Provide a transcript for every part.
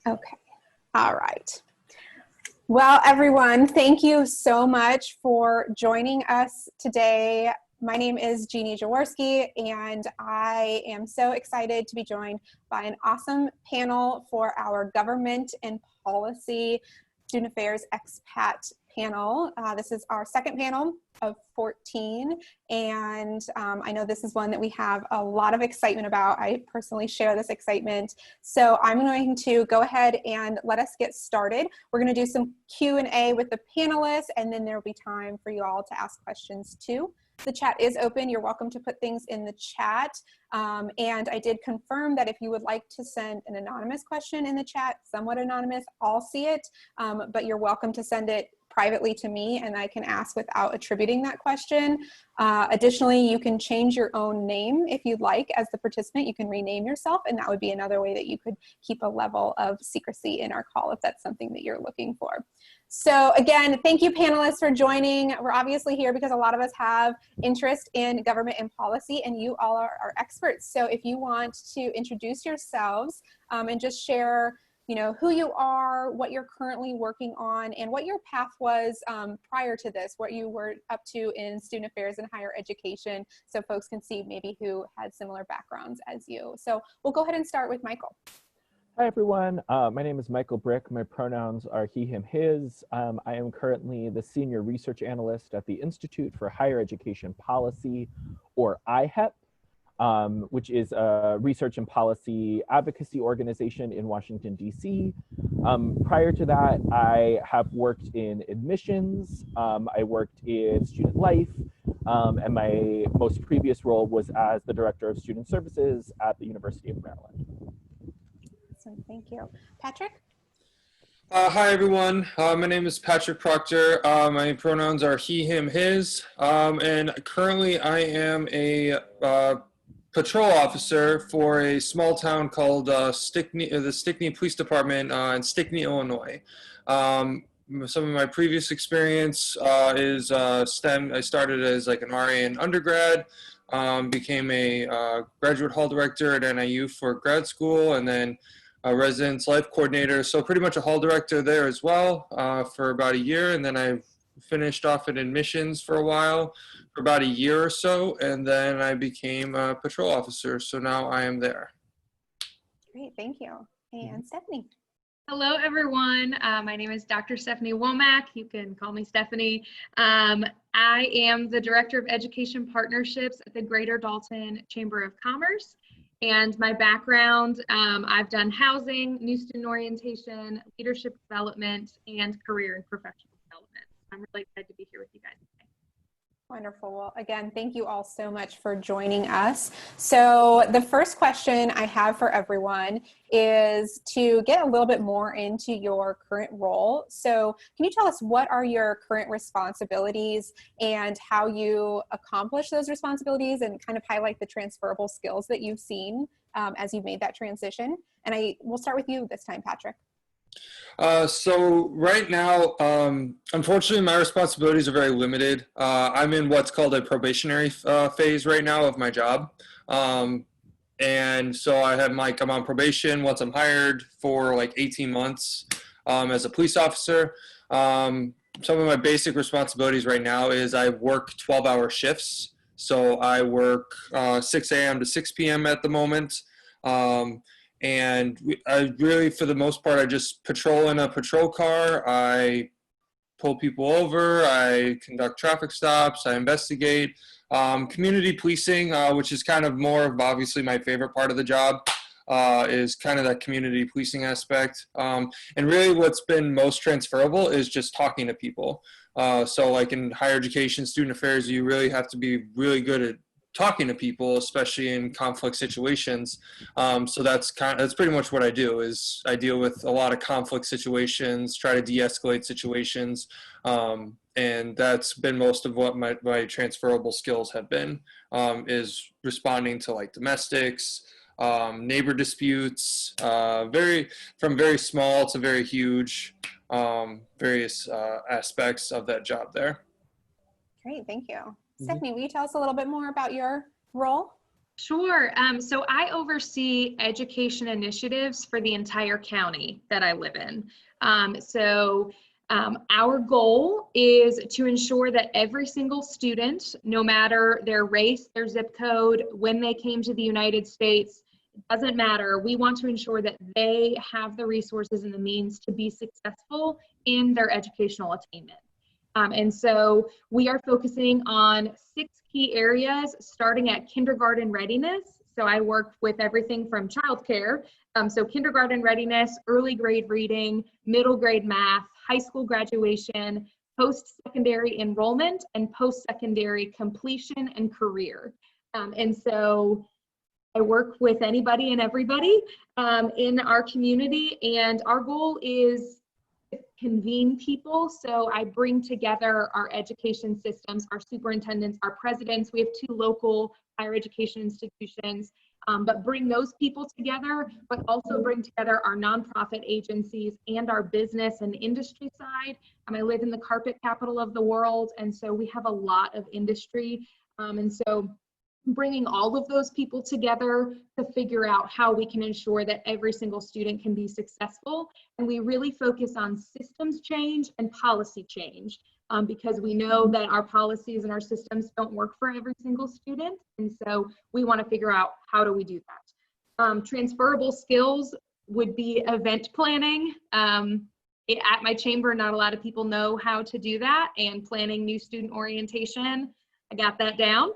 Okay. All right. Well, everyone, thank you so much for joining us today. My name is Jeannie Jaworski, and I am so excited to be joined by an awesome panel for our Government and Policy Student Affairs Expat panel. This is our second panel of 14, and I know this is one that we have a lot of excitement about. I personally share this excitement. So I'm going to go ahead and let us get started. We're going to do some Q&A with the panelists, and then there will be time for you all to ask questions too. The chat is open. You're welcome to put things in the chat. And I did confirm that if you would like to send an anonymous question in the chat, somewhat anonymous, I'll see it, but you're welcome to send it privately to me and I can ask without attributing that question. Additionally, you can change your own name if you'd like. As the participant, you can rename yourself, and that would be another way that you could keep a level of secrecy in our call if that's something that you're looking for. So again, thank you panelists for joining. We're obviously here because a lot of us have interest in government and policy, and you all are experts. So if you want to introduce yourselves and just share who you are, what you're currently working on, and what your path was prior to this, what you were up to in student affairs and higher education, so folks can see maybe who had similar backgrounds as you. So we'll go ahead and start with Michael. Hi, everyone. My name is Michael Brick. My pronouns are he, him, his. I am currently the Senior Research Analyst at the Institute for Higher Education Policy, or IHEP. Which is a research and policy advocacy organization in Washington, D.C. Prior to that, I have worked in admissions, I worked in student life, and my most previous role was as the Director of Student Services at the University of Maryland. Awesome, thank you. Patrick? Hi, everyone. My name is Patrick Proctor. My pronouns are he, him, his, and currently I am a patrol officer for a small town called Stickney, the Stickney Police Department in Stickney, Illinois. Some of my previous experience is STEM. I started as like an RA in undergrad, became a graduate hall director at NIU for grad school, and then a residence life coordinator. So pretty much a hall director there as well for about a year, and then I finished off in admissions for a while, for about a year or so, and then I became a patrol officer, so now I am there. Great, thank you. And Stephanie. Hello, everyone. My name is Dr. Stephanie Womack. You can call me Stephanie. I am the Director of Education Partnerships at the Greater Dalton Chamber of Commerce. And my background, I've done housing, new student orientation, leadership development, and career and professional development. I'm really excited to be here with you guys today. Wonderful. Well, again, thank you all so much for joining us. So the first question I have for everyone is to get a little bit more into your current role. So can you tell us what are your current responsibilities and how you accomplish those responsibilities, and kind of highlight the transferable skills that you've seen as you've made that transition? And we'll start with you this time, Patrick. So right now, unfortunately, my responsibilities are very limited. I'm in what's called a probationary phase right now of my job. And so I'm on probation once I'm hired for like 18 months as a police officer. Some of my basic responsibilities right now is I work 12-hour shifts. So I work 6 a.m. to 6 p.m. at the moment. And I really, for the most part, I just patrol in a patrol car. I pull people over. I conduct traffic stops. I investigate. Community policing, which is kind of more of obviously my favorite part of the job, is kind of that community policing aspect. And really what's been most transferable is just talking to people. So like in higher education, student affairs, you really have to be really good at talking to people, especially in conflict situations. So that's pretty much what I do. Is I deal with a lot of conflict situations, try to de-escalate situations, and that's been most of what my transferable skills have been, is responding to like domestics, neighbor disputes, from very small to very huge, various aspects of that job there. Great, thank you. Stephanie, will you tell us a little bit more about your role? Sure. So I oversee education initiatives for the entire county that I live in. Our goal is to ensure that every single student, no matter their race, their zip code, when they came to the United States, it doesn't matter. We want to ensure that they have the resources and the means to be successful in their educational attainment. And so we are focusing on 6 key areas, starting at kindergarten readiness. So I work with everything from childcare, so kindergarten readiness, early grade reading, middle grade math, high school graduation, post-secondary enrollment, and post-secondary completion and career. And so I work with anybody and everybody in our community, and our goal is convene people. So I bring together our education systems, our superintendents, our presidents. We have 2 local higher education institutions, but bring those people together, but also bring together our nonprofit agencies and our business and industry side. I live in the carpet capital of the world, and so we have a lot of industry. And so bringing all of those people together to figure out how we can ensure that every single student can be successful. And we really focus on systems change and policy change because we know that our policies and our systems don't work for every single student. And so we want to figure out how do we do that. Transferable skills would be event planning. At my chamber, not a lot of people know how to do that, and planning new student orientation. I got that down.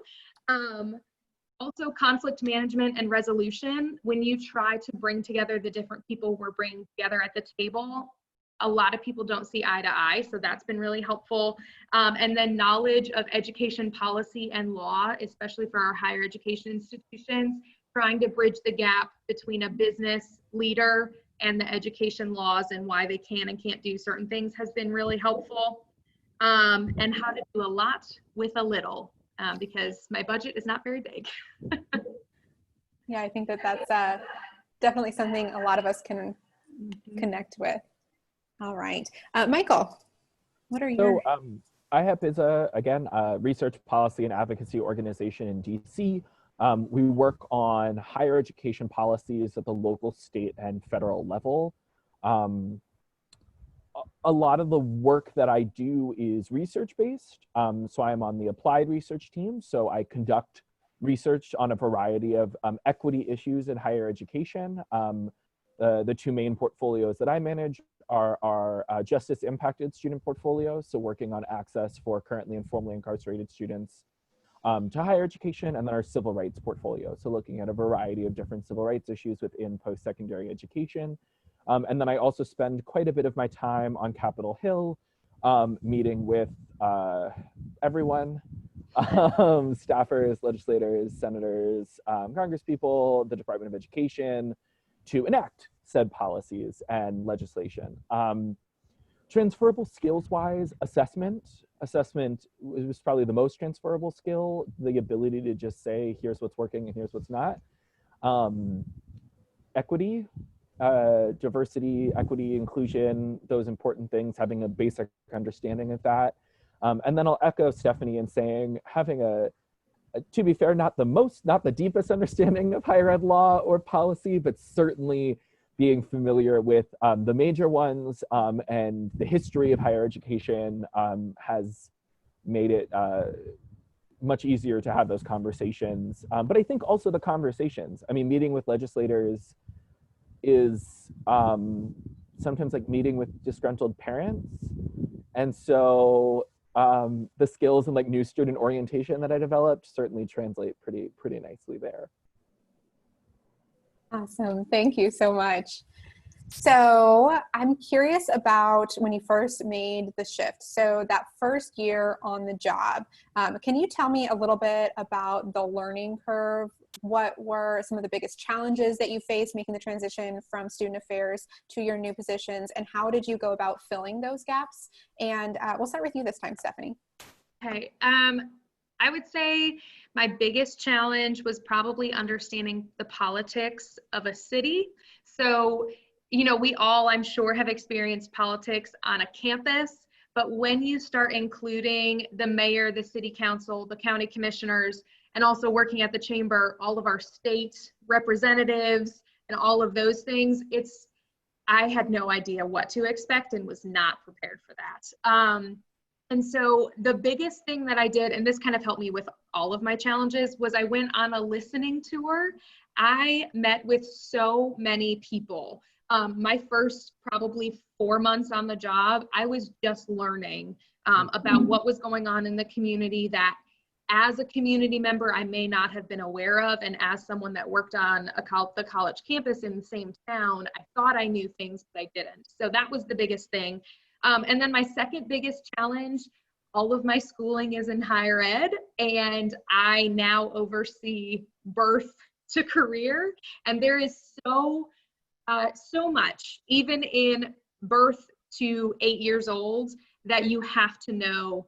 Also conflict management and resolution. When you try to bring together the different people we're bringing together at the table, a lot of people don't see eye to eye, so that's been really helpful. And then knowledge of education policy and law, especially for our higher education institutions, trying to bridge the gap between a business leader and the education laws and why they can and can't do certain things has been really helpful. And how to do a lot with a little. Because my budget is not very big. Yeah, I think that's definitely something a lot of us can connect with. All right. Michael, what are your... So IHEP is, again, a research policy and advocacy organization in DC. We work on higher education policies at the local, state, and federal level. A lot of the work that I do is research-based. So I'm on the applied research team. So I conduct research on a variety of equity issues in higher education. The 2 main portfolios that I manage are our justice-impacted student portfolios, so working on access for currently and formerly incarcerated students to higher education, and then our civil rights portfolio, so looking at a variety of different civil rights issues within post-secondary education. And then I also spend quite a bit of my time on Capitol Hill, meeting with everyone, staffers, legislators, senators, congresspeople, the Department of Education, to enact said policies and legislation. Transferable skills-wise, assessment was probably the most transferable skill, the ability to just say, here's what's working and here's what's not. Equity, diversity, equity, inclusion, those important things, having a basic understanding of that. And then I'll echo Stephanie in saying, having to be fair, not the deepest understanding of higher ed law or policy, but certainly being familiar with the major ones and the history of higher education has made it much easier to have those conversations. But I think also the conversations, meeting with legislators is sometimes like meeting with disgruntled parents. And so the skills and like new student orientation that I developed certainly translate pretty nicely there. Awesome. Thank you so much. So I'm curious about when you first made the shift. So that first year on the job, can you tell me a little bit about the learning curve? What were some of the biggest challenges that you faced making the transition from student affairs to your new positions, and how did you go about filling those gaps? And we'll start with you this time, Stephanie. Okay. I would say my biggest challenge was probably understanding the politics of a city. So, we all, I'm sure, have experienced politics on a campus, but when you start including the mayor, the city council, the county commissioners, and also working at the chamber, all of our state representatives and all of those things, I had no idea what to expect and was not prepared for that. And so the biggest thing that I did, and this kind of helped me with all of my challenges, was I went on a listening tour. I met with so many people. My first probably 4 months on the job, I was just learning about what was going on in the community that as a community member, I may not have been aware of. And as someone that worked on the college campus in the same town, I thought I knew things, but I didn't. So that was the biggest thing. And then my second biggest challenge, all of my schooling is in higher ed, and I now oversee birth to career. And there is so much, even in birth to 8 years old, that you have to know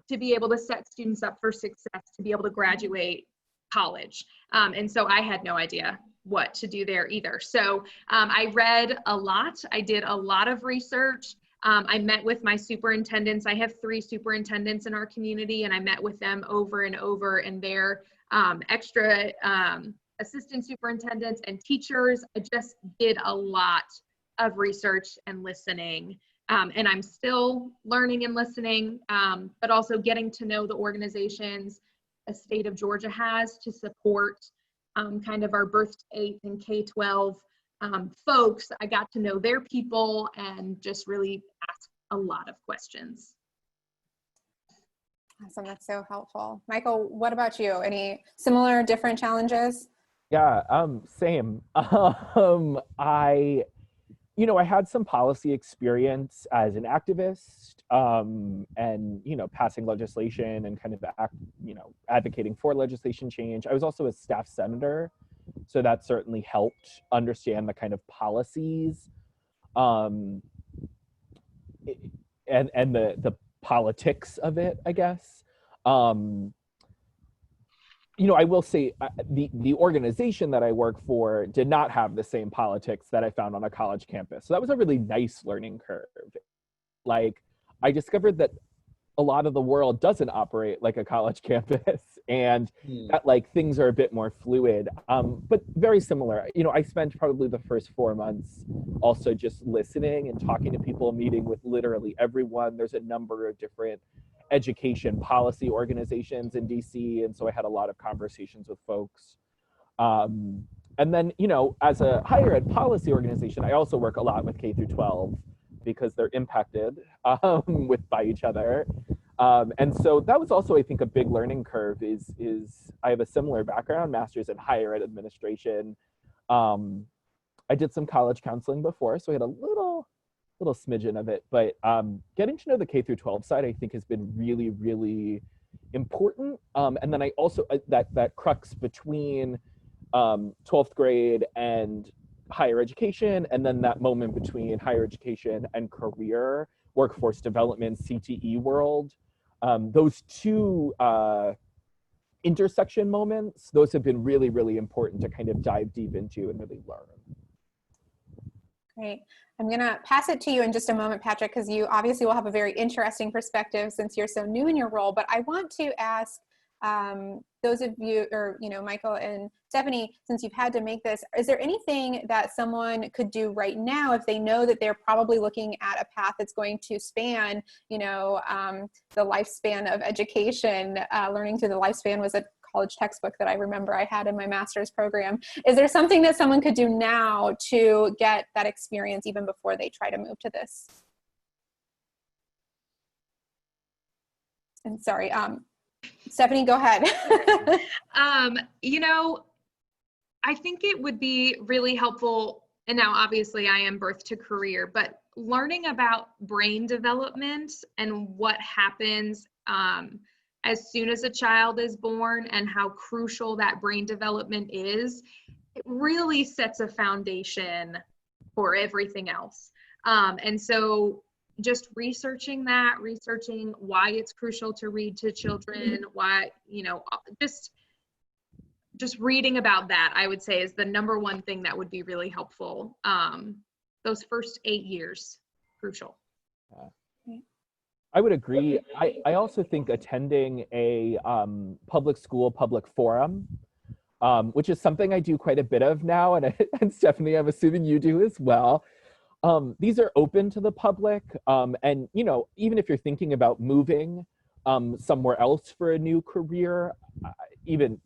to be able to set students up for success, to be able to graduate college. And so I had no idea what to do there either. So I read a lot. I did a lot of research. I met with my superintendents. I have 3 superintendents in our community, and I met with them over and over, and their extra assistant superintendents and teachers. I just did a lot of research and listening. And I'm still learning and listening, but also getting to know the organizations the state of Georgia has to support kind of our birth to 8 and K-12 folks. I got to know their people and just really ask a lot of questions. Awesome, that's so helpful. Michael, what about you? Any similar, different challenges? Yeah, same. I had some policy experience as an activist, and, passing legislation and kind of advocating for legislation change. I was also a staff senator, so that certainly helped understand the kind of policies, and the politics of it, I guess. I will say the organization that I work for did not have the same politics that I found on a college campus. So that was a really nice learning curve. Like, I discovered that a lot of the world doesn't operate like a college campus, and that things are a bit more fluid, but very similar. I spent probably the first 4 months also just listening and talking to people, meeting with literally everyone. There's a number of different education policy organizations in DC, and so I had a lot of conversations with folks. And then, as a higher ed policy organization, I also work a lot with K through 12 because they're impacted by each other. And so that was also, I think, a big learning curve is I have a similar background, master's in higher ed administration. I did some college counseling before, so I had a little smidgen of it, but getting to know the K through 12 side, I think, has been really, really important. And then I also, that crux between 12th grade and higher education, and then that moment between higher education and career, workforce development, CTE world, those two intersection moments, those have been really, really important to kind of dive deep into and really learn. Great. I'm going to pass it to you in just a moment, Patrick, because you obviously will have a very interesting perspective since you're so new in your role. But I want to ask those of you, or, Michael and Stephanie, since you've had to make this, is there anything that someone could do right now if they know that they're probably looking at a path that's going to span, the lifespan of education? Learning through the lifespan was a college textbook that I remember I had in my master's program. Is there something that someone could do now to get that experience even before they try to move to this? And sorry, Stephanie, go ahead. I think it would be really helpful, and now obviously I am birth to career, but learning about brain development and what happens as soon as a child is born and how crucial that brain development is, it really sets a foundation for everything else. And so just researching why it's crucial to read to children, why, just reading about that, I would say, is the number one thing that would be really helpful. Those first 8 years, crucial. I would agree. I also think attending a public school, public forum, which is something I do quite a bit of now, and Stephanie, I'm assuming you do as well. These are open to the public, and you know, even if you're thinking about moving somewhere else for a new career, even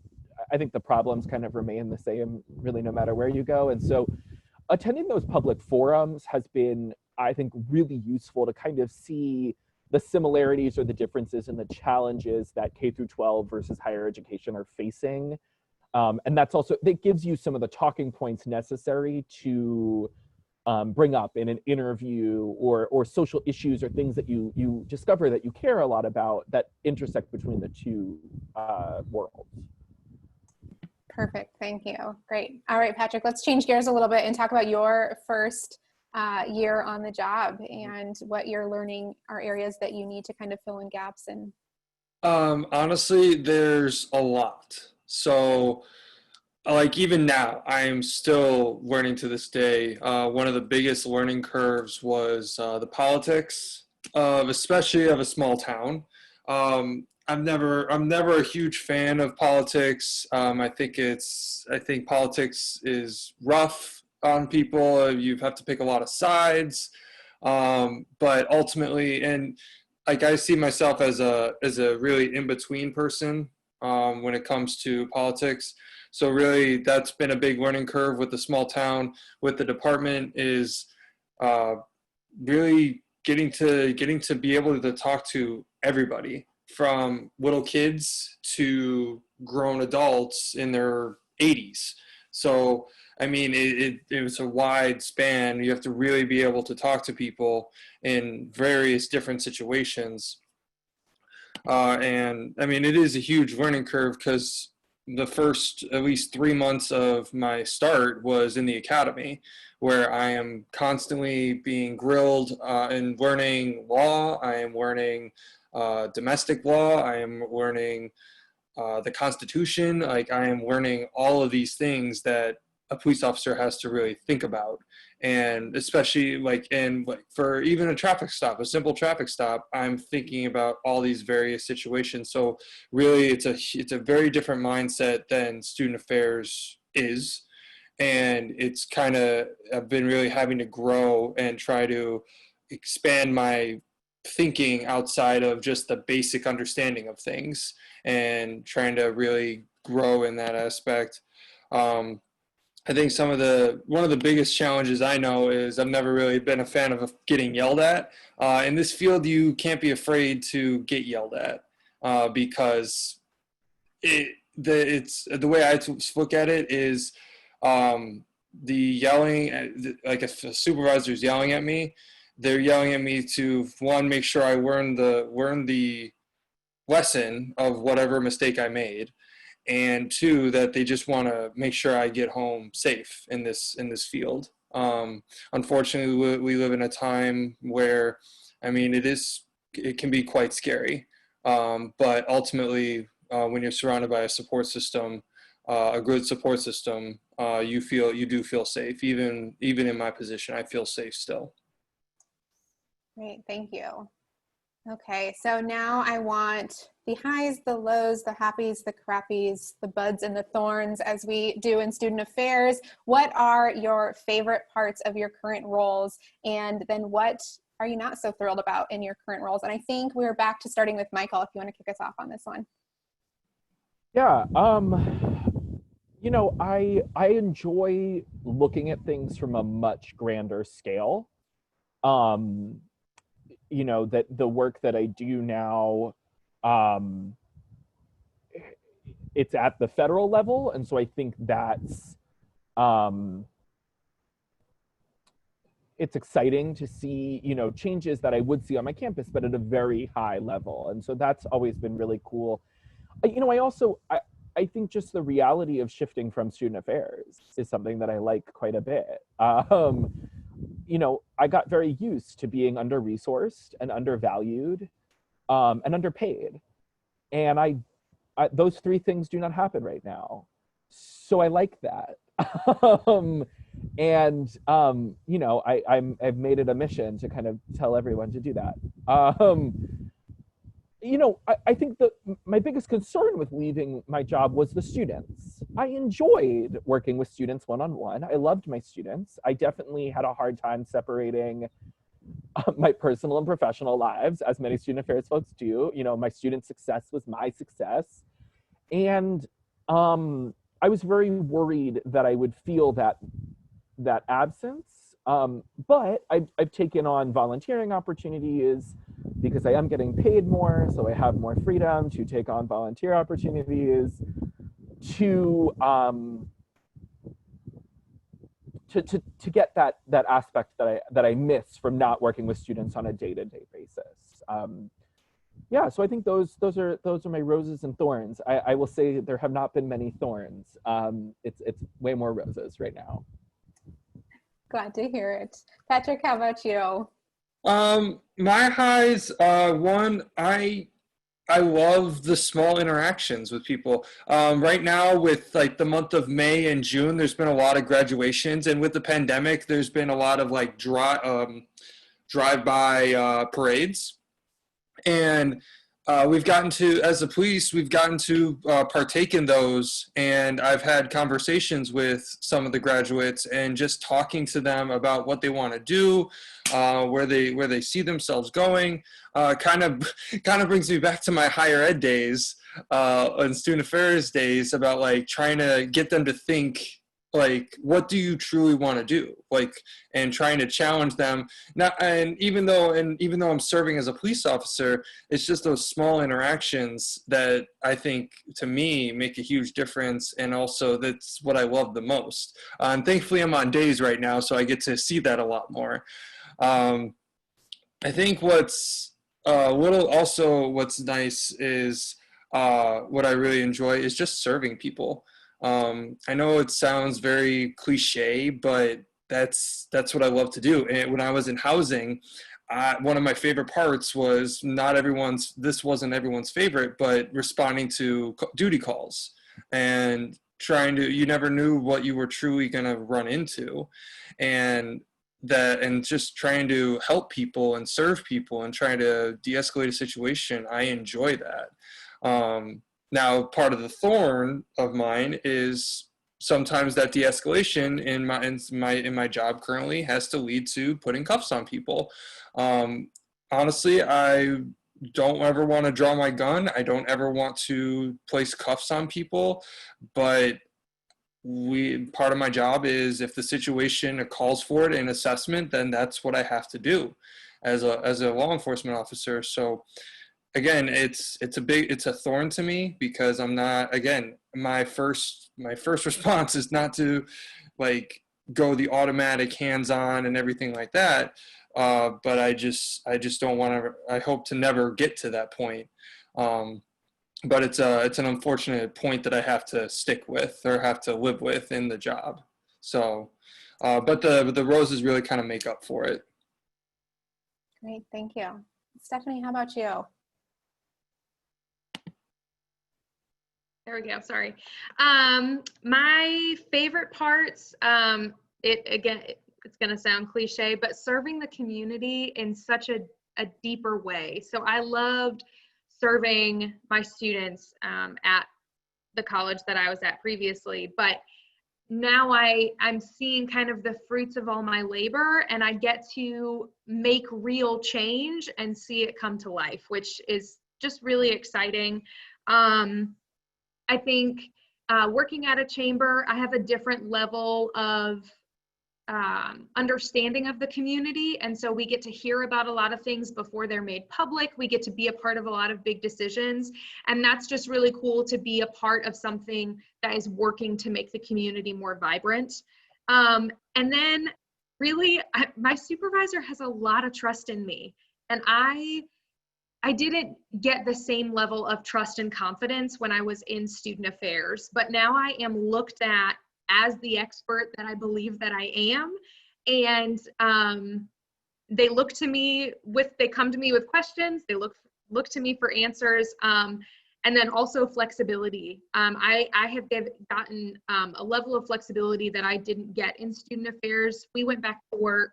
I think the problems kind of remain the same, really, no matter where you go. And so, attending those public forums has been, I think, really useful to kind of see the similarities or the differences in the challenges that K through 12 versus higher education are facing. And that's also, that gives you some of the talking points necessary to bring up in an interview, or social issues or things that you discover that you care a lot about that intersect between the two worlds. Perfect, thank you. Great. All right, Patrick, let's change gears a little bit and talk about your first year on the job and what you're learning are areas that you need to kind of fill in gaps in. Honestly, there's a lot. So, like, even now, I'm still learning to this day. One of the biggest learning curves was the politics of, especially of a small town. I'm never a huge fan of politics. I think politics is rough on people. You have to pick a lot of sides. But ultimately, and like, I see myself as a really in-between person when it comes to politics. So really, that's been a big learning curve with the small town, with the department, is really getting to be able to talk to everybody, from little kids to grown adults in their 80s. So, I mean, it was a wide span. You have to really be able to talk to people in various different situations. And I mean, it is a huge learning curve, because the first at least 3 months of my start was in the academy, where I am constantly being grilled and learning law. I am learning domestic law. I am learning the Constitution. Like, I am learning all of these things that a police officer has to really think about. And especially for even a traffic stop, a simple traffic stop, I'm thinking about all these various situations. So really, it's a very different mindset than student affairs is. And it's I've been really having to grow and try to expand my thinking outside of just the basic understanding of things, and trying to really grow in that aspect. I think one of the biggest challenges I know is I've never really been a fan of getting yelled at. In this field, you can't be afraid to get yelled at, because the way I look at it is, the yelling, like if a supervisor is yelling at me, they're yelling at me to, one, make sure I learn the lesson of whatever mistake I made, and two, that they just want to make sure I get home safe in this field. Unfortunately, we live in a time where, I mean, it can be quite scary. But ultimately, when you're surrounded by a support system, a good support system, you do feel safe. Even in my position, I feel safe still. Great, thank you. Okay, so now I want the highs, the lows, the happies, the crappies, the buds and the thorns, as we do in student affairs. What are your favorite parts of your current roles? And then what are you not so thrilled about in your current roles? And I think we're back to starting with Michael, if you want to kick us off on this one. Yeah, you know, I enjoy looking at things from a much grander scale. You know, that the work that I do now, it's at the federal level. And so I think that's, it's exciting to see, you know, changes that I would see on my campus, but at a very high level. And so that's always been really cool. You know, I think just the reality of shifting from student affairs is something that I like quite a bit. You know, I got very used to being under-resourced and undervalued and underpaid. And I those three things do not happen right now. So I like that. And, you know, I've made it a mission to kind of tell everyone to do that. You know, I think that my biggest concern with leaving my job was the students. I enjoyed working with students one-on-one. I loved my students. I definitely had a hard time separating my personal and professional lives, as many student affairs folks do. You know, my student success was my success. And I was very worried that I would feel that absence. But I've taken on volunteering opportunities because I am getting paid more, so I have more freedom to take on volunteer opportunities to get that aspect that I miss from not working with students on a day-to-day basis. Yeah, so I think those are my roses and thorns. I will say there have not been many thorns. It's way more roses right now. Glad to hear it. Patrick, how about you? My highs, one, I love the small interactions with people. Right now with like the month of May and June, there's been a lot of graduations, and with the pandemic, there's been a lot of like drive-by parades. And we've gotten to, as a police, we've gotten to partake in those, and I've had conversations with some of the graduates and just talking to them about what they want to do, where they see themselves going. Kind of brings me back to my higher ed days and student affairs days about like trying to get them to think, like, what do you truly want to do, like, and trying to challenge them. Even though I'm serving as a police officer, it's just those small interactions that I think, to me, make a huge difference, and also that's what I love the most. And thankfully I'm on days right now, so I get to see that a lot more. I think what's nice is what I really enjoy is just serving people. I know it sounds very cliche, but that's what I love to do. And when I was in housing, one of my favorite parts was this wasn't everyone's favorite, but responding to duty calls and you never knew what you were truly going to run into. And just trying to help people and serve people and trying to de-escalate a situation. I enjoy that. Now, part of the thorn of mine is sometimes that de-escalation in my job currently has to lead to putting cuffs on people. Honestly, I don't ever want to draw my gun. I don't ever want to place cuffs on people, but part of my job is, if the situation calls for it in assessment, then that's what I have to do as a law enforcement officer. So again, it's a thorn to me, because I'm not, again, my first response is not to like go the automatic hands-on and everything like that. But I just don't want to, I hope to never get to that point. But it's an unfortunate point that I have to stick with or have to live with in the job. So, but the roses really kind of make up for it. Great, thank you. Stephanie, how about you? There we go, sorry. My favorite parts, it's gonna sound cliche, but serving the community in such a deeper way. So I loved serving my students at the college that I was at previously, but now I'm seeing kind of the fruits of all my labor, and I get to make real change and see it come to life, which is just really exciting. I think working at a chamber, I have a different level of understanding of the community, and so we get to hear about a lot of things before they're made public. We get to be a part of a lot of big decisions, and that's just really cool to be a part of something that is working to make the community more vibrant. And then really, my supervisor has a lot of trust in me, and I didn't get the same level of trust and confidence when I was in student affairs, but now I am looked at as the expert that I believe that I am. And they come to me with questions, they look to me for answers. And And then also flexibility. I have gotten a level of flexibility that I didn't get in student affairs. We went back to work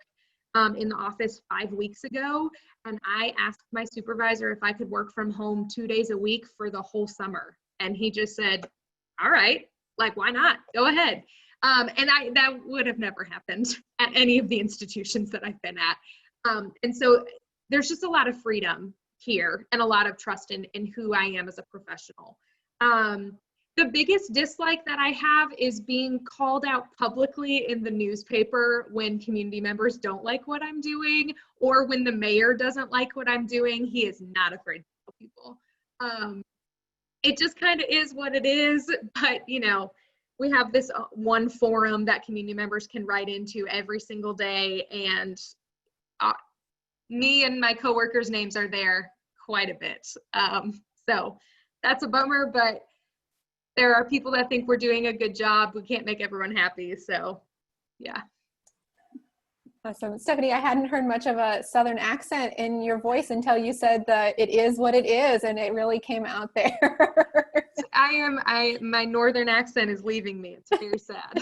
in the office 5 weeks ago, and I asked my supervisor if I could work from home 2 days a week for the whole summer. And he just said, all right, like, why not? Go ahead. And that would have never happened at any of the institutions that I've been at. And so there's just a lot of freedom here and a lot of trust in who I am as a professional. The biggest dislike that I have is being called out publicly in the newspaper when community members don't like what I'm doing, or when the mayor doesn't like what I'm doing. He is not afraid to tell people. It just kind of is what it is, but you know, we have this one forum that community members can write into every single day, and me and my coworkers' names are there quite a bit. So that's a bummer, but there are people that think we're doing a good job. We can't make everyone happy, so yeah. Awesome. Stephanie, I hadn't heard much of a Southern accent in your voice until you said that it is what it is, and it really came out there. My Northern accent is leaving me. It's very sad.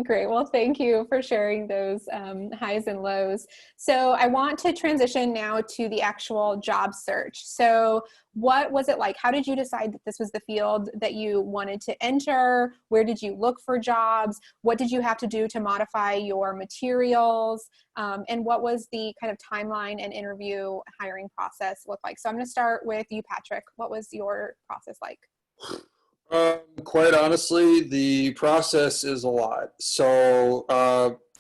Great. Well, thank you for sharing those highs and lows. So I want to transition now to the actual job search. So what was it like? How did you decide that this was the field that you wanted to enter? Where did you look for jobs? What did you have to do to modify your materials? And what was the kind of timeline and interview hiring process look like? So I'm going to start with you, Patrick. What was your process like? Quite honestly, the process is a lot. So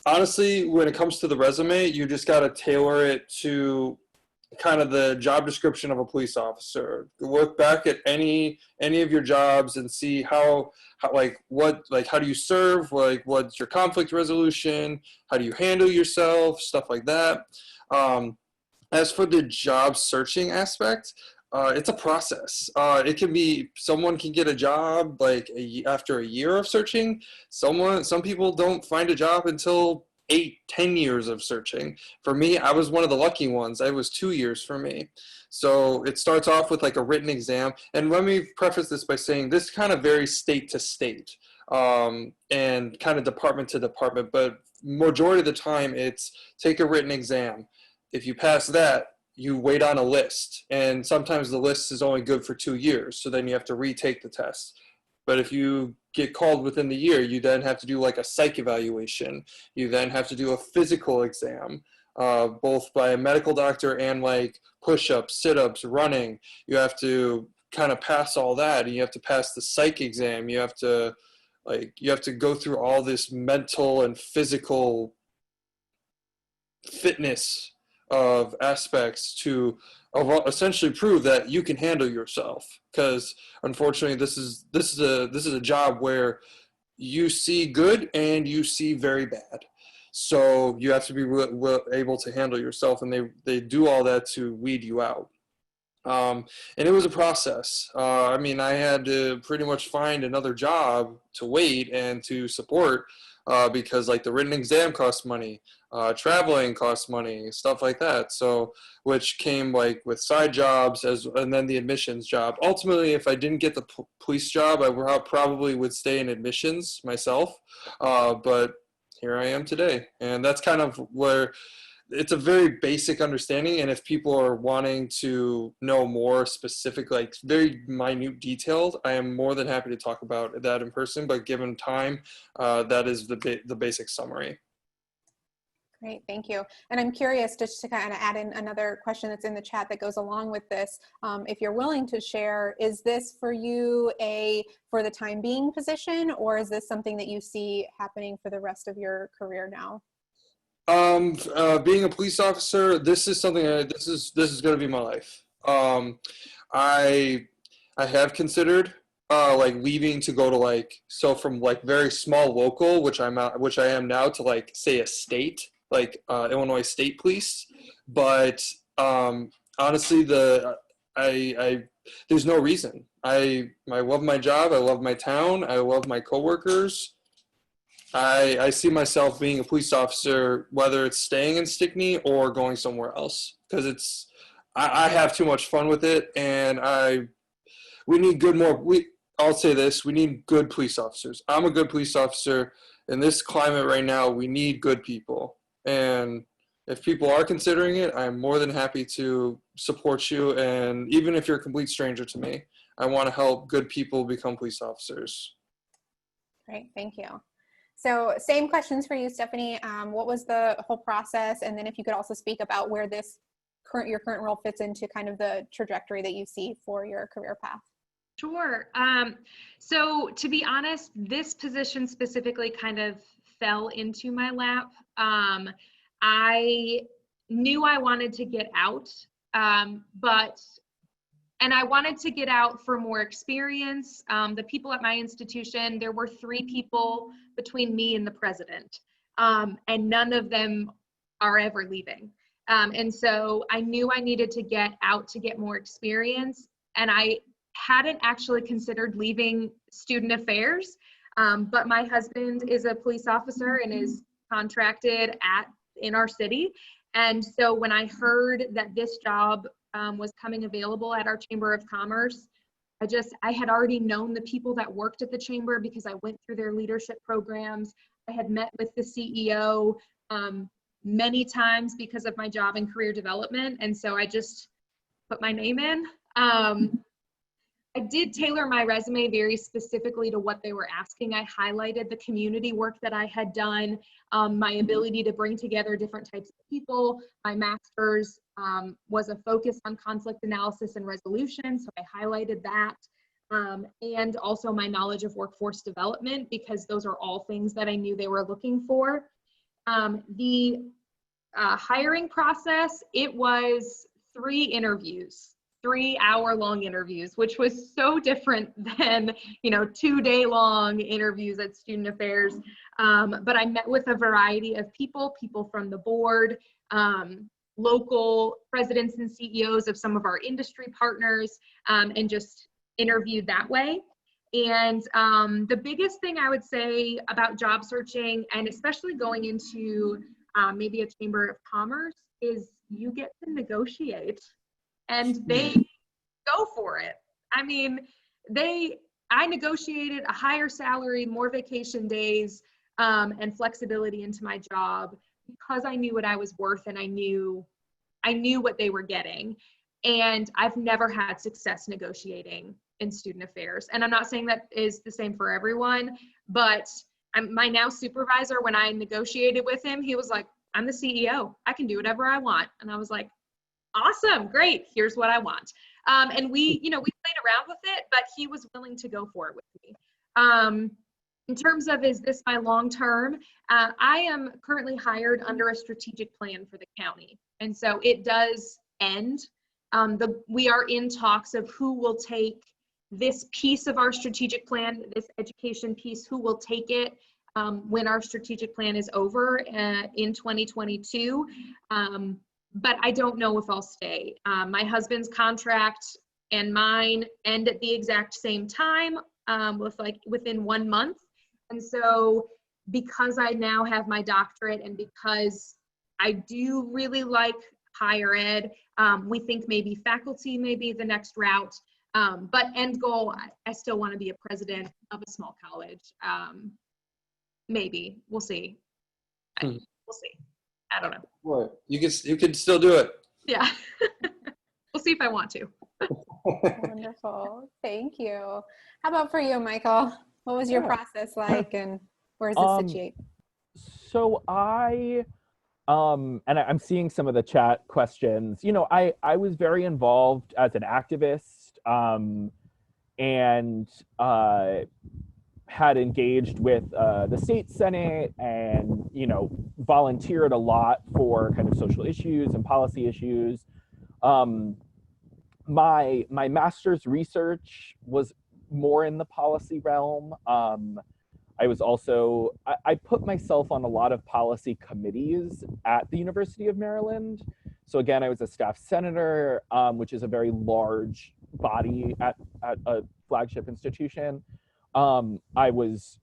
honestly, when it comes to the resume, you just got to tailor it to kind of the job description of a police officer. Look back at any of your jobs and see how do you serve, like what's your conflict resolution, how do you handle yourself, stuff like that. As for the job searching aspect, it's a process. It can be, someone can get a job like after a year of searching. Some people don't find a job until 8-10 years of searching. For me, I was one of the lucky ones. It was 2 years for me. So it starts off with like a written exam. And let me preface this by saying this kind of varies state to state and kind of department to department. But majority of the time, it's take a written exam. If you pass that, you wait on a list. And sometimes the list is only good for 2 years. So then you have to retake the test. But if you get called within the year, you then have to do like a psych evaluation. You then have to do a physical exam, both by a medical doctor and like push-ups, sit-ups, running. You have to kind of pass all that, and you have to pass the psych exam. You have to go through all this mental and physical fitness of aspects to essentially prove that you can handle yourself. Because unfortunately, this is a job where you see good and you see very bad. So you have to be able to handle yourself, and they do all that to weed you out. And it was a process. I mean, I had to pretty much find another job to wait and to support because like the written exam costs money. Traveling costs money, stuff like that. So, which came like with side jobs and then the admissions job. Ultimately, if I didn't get the police job, I probably would stay in admissions myself. But here I am today. And that's kind of where it's a very basic understanding. And if people are wanting to know more specific, like very minute detailed, I am more than happy to talk about that in person. But given time, that is the basic summary. Great, thank you. And I'm curious, just to kind of add in another question that's in the chat that goes along with this, if you're willing to share, is this for you for the time being position, or is this something that you see happening for the rest of your career now? Being a police officer, this is something this is going to be my life. I have considered like leaving to go to from very small local, which I am now, to like say a state, like Illinois State Police. But honestly, there's no reason. I love my job. I love my town. I love my coworkers. I see myself being a police officer, whether it's staying in Stickney or going somewhere else, because I have too much fun with it, and we need I'll say this, we need good police officers. I'm a good police officer. In this climate right now, we need good people. And if people are considering it, I'm more than happy to support you. And even if you're a complete stranger to me, I want to help good people become police officers. Great, thank you. So same questions for you, Stephanie. What was the whole process? And then if you could also speak about where your current role fits into kind of the trajectory that you see for your career path. Sure. So to be honest, this position specifically kind of fell into my lap. I knew I wanted to get out, and I wanted to get out for more experience. The people at my institution, there were 3 people between me and the president, and none of them are ever leaving. And so I knew I needed to get out to get more experience, and I hadn't actually considered leaving student affairs, but my husband is a police officer and is contracted in our city. And so when I heard that this job was coming available at our Chamber of Commerce, I had already known the people that worked at the Chamber because I went through their leadership programs. I had met with the CEO many times because of my job and career development. And so I just put my name in. I did tailor my resume very specifically to what they were asking. I highlighted the community work that I had done, my ability to bring together different types of people. My master's was a focus on conflict analysis and resolution, so I highlighted that. And also my knowledge of workforce development, because those are all things that I knew they were looking for. The hiring process, it was 3 interviews. 3-hour-long interviews, which was so different than, 2-day-long interviews at Student Affairs. But I met with a variety of people from the board, local presidents and CEOs of some of our industry partners, and just interviewed that way. And the biggest thing I would say about job searching, and especially going into maybe a Chamber of Commerce, is you get to negotiate. And they go for it. I mean, I negotiated a higher salary, more vacation days, and flexibility into my job because I knew what I was worth, and I knew what they were getting. And I've never had success negotiating in student affairs. And I'm not saying that is the same for everyone, but my now supervisor, when I negotiated with him, he was like, "I'm the CEO. I can do whatever I want." And I was like, "Awesome, great, here's what I want." And we played around with it, but he was willing to go for it with me. In terms of, is this my long-term, I am currently hired under a strategic plan for the county. And so it does end. We are in talks of who will take this piece of our strategic plan, this education piece, who will take it when our strategic plan is over in 2022. But I don't know if I'll stay. My husband's contract and mine end at the exact same time, within 1 month. And so because I now have my doctorate and because I do really like higher ed, we think maybe faculty may be the next route. But end goal, I still want to be a president of a small college. Maybe, we'll see. We'll see. I don't know. What? You can still do it. Yeah. We'll see if I want to. Wonderful. Thank you. How about for you, Michael? What was your process like, and where does it situate? So and I'm seeing some of the chat questions. I was very involved as an activist, and had engaged with the state senate, and volunteered a lot for kind of social issues and policy issues. My master's research was more in the policy realm. I was also, I put myself on a lot of policy committees at the University of Maryland. So again, I was a staff senator, which is a very large body at a flagship institution. I was,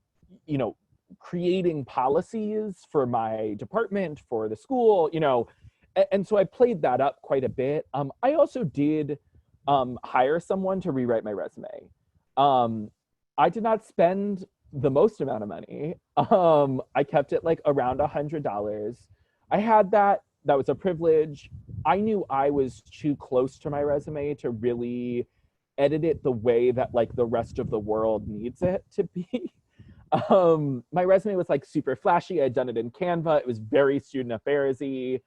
creating policies for my department, for the school, and so I played that up quite a bit. I also did hire someone to rewrite my resume. I did not spend the most amount of money. I kept it like around $100. I had that was a privilege. I knew I was too close to my resume to really edit it the way that like the rest of the world needs it to be. My resume was like super flashy. I'd done it in Canva. It was very student affairs-y.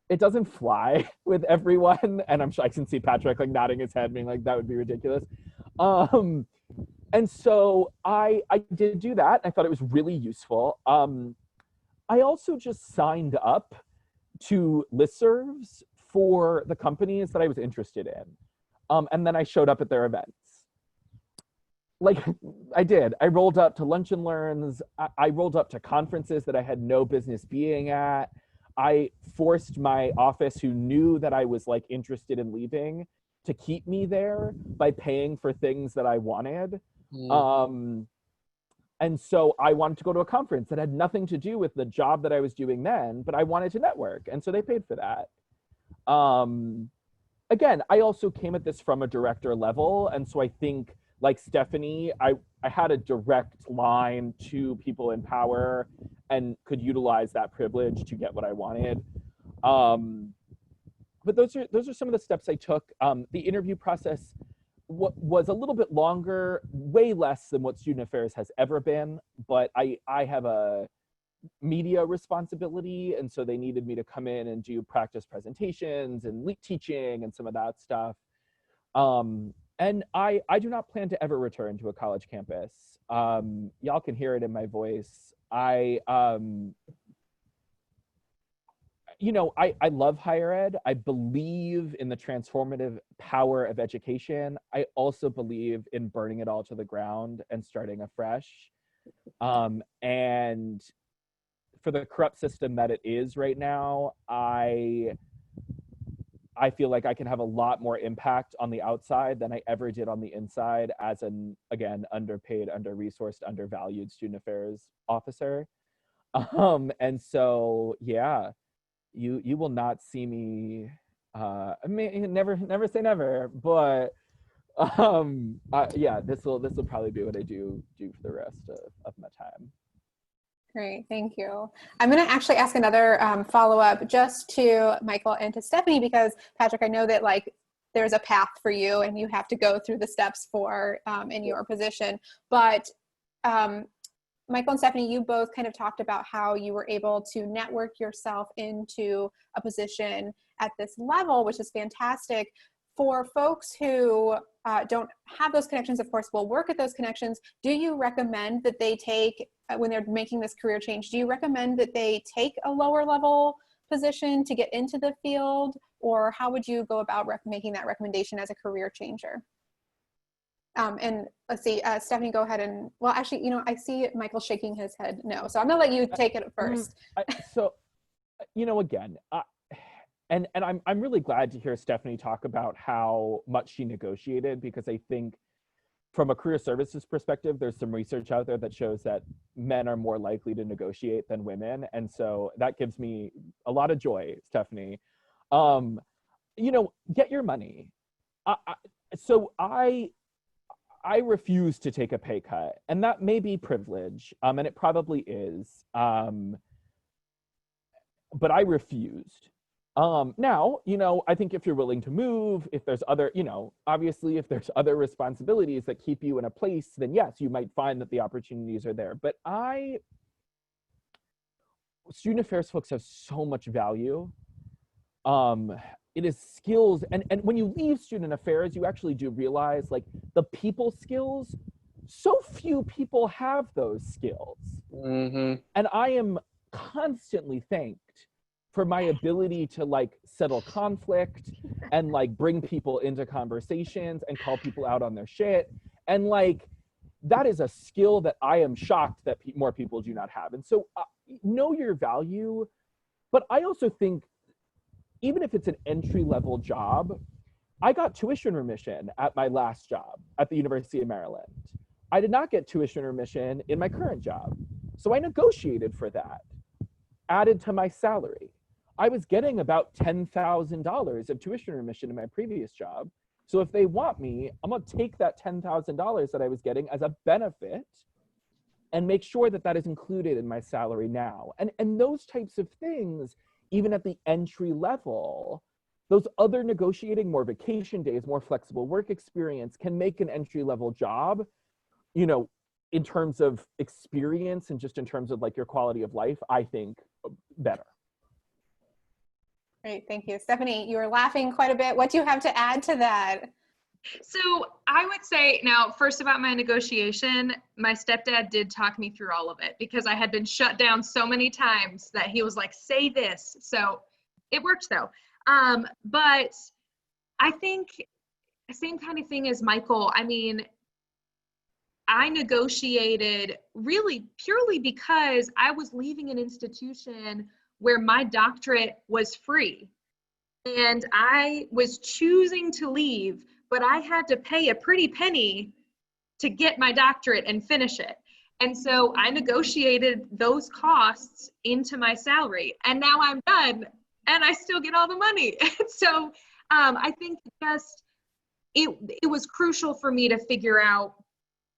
It doesn't fly with everyone. And I'm sure I can see Patrick like nodding his head being like, that would be ridiculous. And so I did do that. I thought it was really useful. I also just signed up to listservs for the companies that I was interested in. And then I showed up at their events. Like I did. I rolled up to lunch and learns. I rolled up to conferences that I had no business being at. I forced my office, who knew that I was like interested in leaving, to keep me there by paying for things that I wanted. And so I wanted to go to a conference that had nothing to do with the job that I was doing then, but I wanted to network. And so they paid for that. Again, I also came at this from a director level. And so I think like Stephanie, I had a direct line to people in power and could utilize that privilege to get what I wanted. But those are some of the steps I took. The interview process was a little bit longer, way less than what student affairs has ever been, but I have a media responsibility, and so they needed me to come in and do practice presentations and teaching and some of that stuff. And I do not plan to ever return to a college campus. Y'all can hear it in my voice. I love higher ed. I believe in the transformative power of education. I also believe in burning it all to the ground and starting afresh. And for the corrupt system that it is right now, I feel like I can have a lot more impact on the outside than I ever did on the inside as an, again, underpaid, under-resourced, undervalued student affairs officer. And so, yeah, you will not see me, I mean, never say never, but yeah, this will probably be what I do for the rest of my time. Great, thank you. I'm going to actually ask another follow-up just to Michael and to Stephanie, because Patrick, I know that like there's a path for you and you have to go through the steps for in your position. But Michael and Stephanie, you both kind of talked about how you were able to network yourself into a position at this level, which is fantastic. For folks who don't have those connections, of course, will work at those connections, do you recommend that they take, when they're making this career change, do you recommend that they take a lower level position to get into the field? Or how would you go about making that recommendation as a career changer? And let's see, Stephanie, go ahead and, well, actually, you know, I see Michael shaking his head no. So I'm gonna let you take it first. So, you know, again, and I'm really glad to hear Stephanie talk about how much she negotiated, because I think from a career services perspective, there's some research out there that shows that men are more likely to negotiate than women. And so that gives me a lot of joy, Stephanie. You know, get your money. So I refuse to take a pay cut, and that may be privilege, and it probably is, but I refused. Now, you know, I think if you're willing to move, if there's other, you know, obviously if there's other responsibilities that keep you in a place, then yes, you might find that the opportunities are there. But student affairs folks have so much value. It is skills, and when you leave student affairs, you actually do realize like the people skills, so few people have those skills. Mm-hmm. And I am constantly thanked for my ability to like settle conflict and like bring people into conversations and call people out on their shit. And like, that is a skill that I am shocked that more people do not have. And so know your value, but I also think even if it's an entry-level job, I got tuition remission at my last job at the University of Maryland. I did not get tuition remission in my current job. So I negotiated for that, added to my salary. I was getting about $10,000 of tuition remission in my previous job, So if they want me, I'm going to take that $10,000 that I was getting as a benefit and make sure that that is included in my salary now. And those types of things, even at the entry level, those other negotiating, more vacation days, more flexible work experience can make an entry level job, you know, in terms of experience and just in terms of like your quality of life, I think better. Great, thank you. Stephanie, you were laughing quite a bit. What do you have to add to that? So I would say, now, first about my negotiation, my stepdad did talk me through all of it because I had been shut down so many times that he was like, say this. So it worked though. But I think same kind of thing as Michael. I mean, I negotiated really purely because I was leaving an institution where my doctorate was free. And I was choosing to leave, but I had to pay a pretty penny to get my doctorate and finish it. And so I negotiated those costs into my salary. And now I'm done and I still get all the money. So I think just it was crucial for me to figure out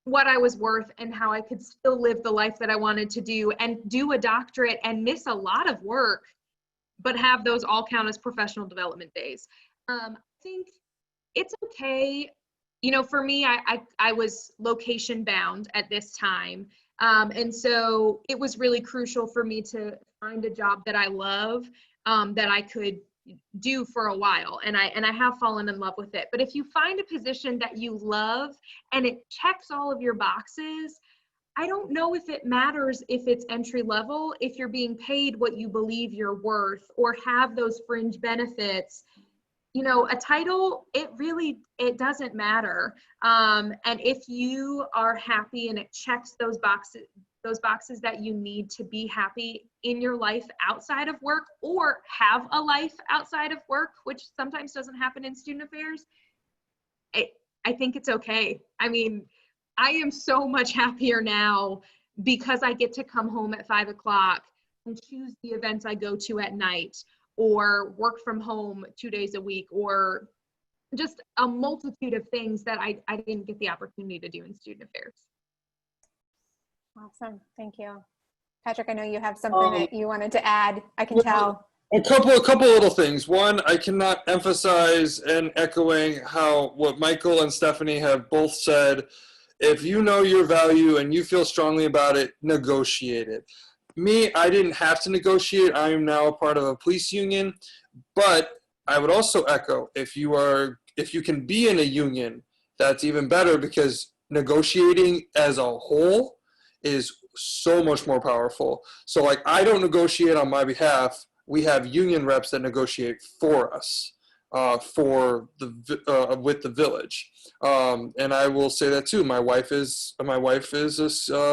what I was worth and how I could still live the life that I wanted to do and do a doctorate and miss a lot of work, but have those all count as professional development days. I think it's okay. You know, for me, I was location bound at this time. And so it was really crucial for me to find a job that I love, that I could do for a while. And I have fallen in love with it. But if you find a position that you love and it checks all of your boxes, I don't know if it matters if it's entry level, if you're being paid what you believe you're worth or have those fringe benefits. You know, a title, it doesn't matter. And if you are happy and it checks those boxes that you need to be happy in your life outside of work or have a life outside of work, which sometimes doesn't happen in student affairs, I think it's okay. I mean, I am so much happier now because I get to come home at 5 o'clock and choose the events I go to at night, or work from home 2 days a week, or just a multitude of things that I didn't get the opportunity to do in student affairs. Awesome, thank you. Patrick, I know you have something that you wanted to add. I can tell. A couple little things. One, I cannot emphasize and echoing what Michael and Stephanie have both said. If you know your value and you feel strongly about it, negotiate it. Me, I didn't have to negotiate. I am now a part of a police union, but I would also echo, if you can be in a union, that's even better, because negotiating as a whole is so much more powerful. So like, I don't negotiate on my behalf. We have union reps that negotiate for us, with the village. And I will say that too. My wife is a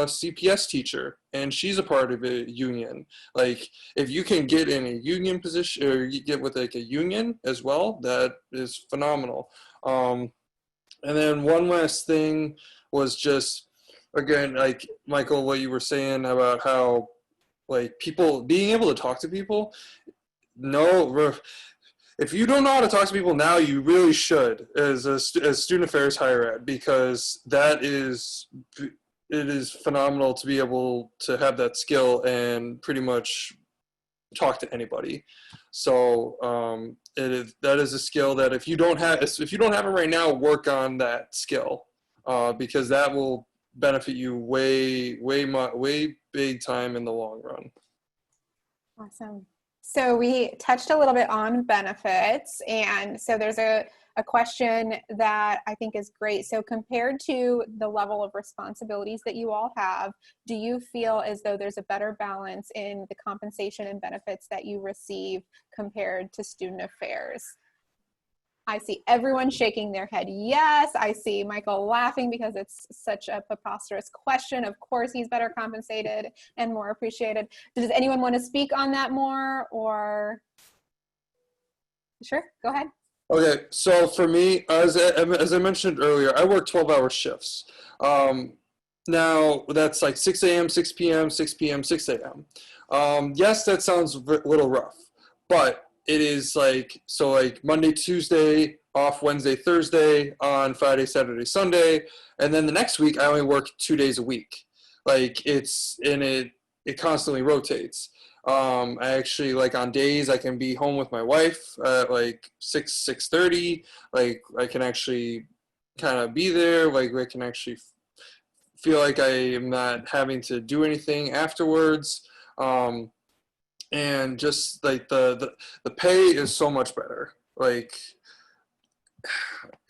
CPS teacher, and she's a part of a union. Like, if you can get in a union position, or you get with like a union as well, that is phenomenal. And then one last thing was just, again, like Michael, what you were saying about how like people being able to talk to people. If you don't know how to talk to people now, you really should as student affairs higher ed, because it is phenomenal to be able to have that skill and pretty much talk to anybody. So that is a skill that if you don't have it right now, work on that skill, because that will benefit you way big time in the long run. Awesome. So we touched a little bit on benefits, and so there's a question that I think is great. So compared to the level of responsibilities that you all have, do you feel as though there's a better balance in the compensation and benefits that you receive compared to student affairs? I see everyone shaking their head yes. I see Michael laughing because it's such a preposterous question. Of course he's better compensated and more appreciated. Does anyone want to speak on that more, or? Sure, go ahead. Okay, so for me, as I mentioned earlier, I work 12-hour shifts. Now that's like 6 a.m., 6 p.m., 6 p.m., 6 a.m. Yes, that sounds a little rough, but it is like, so like Monday, Tuesday, off Wednesday, Thursday, on Friday, Saturday, Sunday. And then the next week I only work 2 days a week. Like it constantly rotates. I actually, like, on days I can be home with my wife at like 6:30. Like I can actually kind of be there. Like I can actually feel like I am not having to do anything afterwards. And just like the pay is so much better. Like,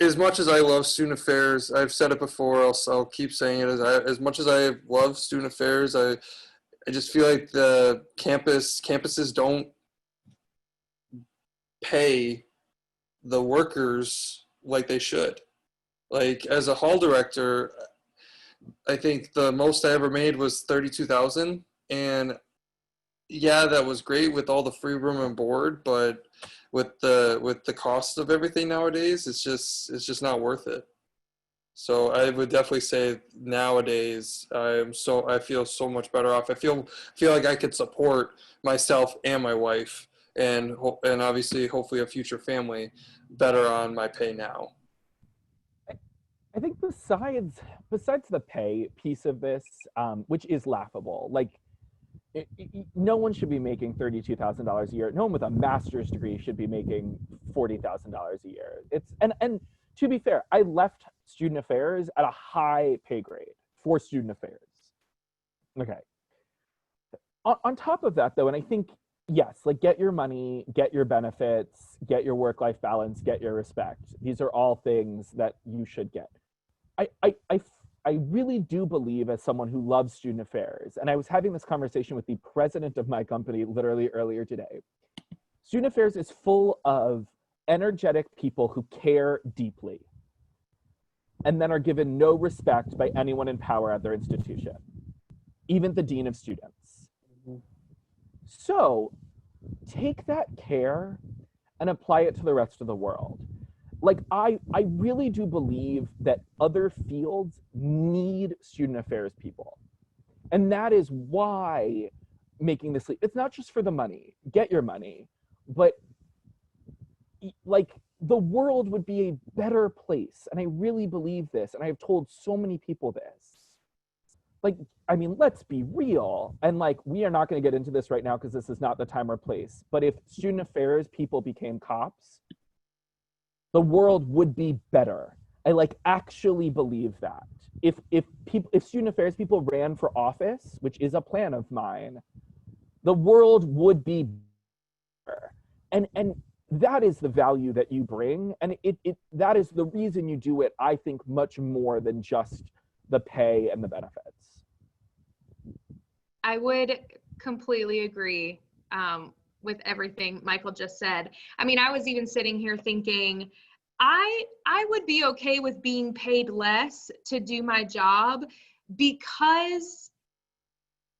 as much as I love student affairs, I've said it before, I'll keep saying it, as much as I love student affairs, I just feel like the campuses don't pay the workers like they should. Like, as a hall director, I think the most I ever made was $32,000, and yeah, that was great with all the free room and board, but with the cost of everything nowadays, it's just not worth it. So I would definitely say nowadays I feel so much better off. I feel like I could support myself and my wife, and obviously hopefully a future family better on my pay now. I think besides the pay piece of this, which is laughable, like, no one should be making $32,000 a year. No one with a master's degree should be making $40,000 a year. And to be fair, I left student affairs at a high pay grade for student affairs. Okay. On top of that, though, and I think, yes, like, get your money, get your benefits, get your work-life balance, get your respect. These are all things that you should get. I really do believe, as someone who loves student affairs, and I was having this conversation with the president of my company literally earlier today, student affairs is full of energetic people who care deeply and then are given no respect by anyone in power at their institution, even the dean of students. So take that care and apply it to the rest of the world. Like, I really do believe that other fields need student affairs people. And that is why making this leap, it's not just for the money, get your money, but like, the world would be a better place. And I really believe this. And I've told so many people this. Like, I mean, let's be real. And like, we are not going to get into this right now because this is not the time or place. But if student affairs people became cops, the world would be better. I like actually believe that. If student affairs people ran for office, which is a plan of mine, the world would be better. And that is the value that you bring. And that is the reason you do it, I think, much more than just the pay and the benefits. I would completely agree with everything Michael just said. I mean, I was even sitting here thinking, I would be okay with being paid less to do my job, because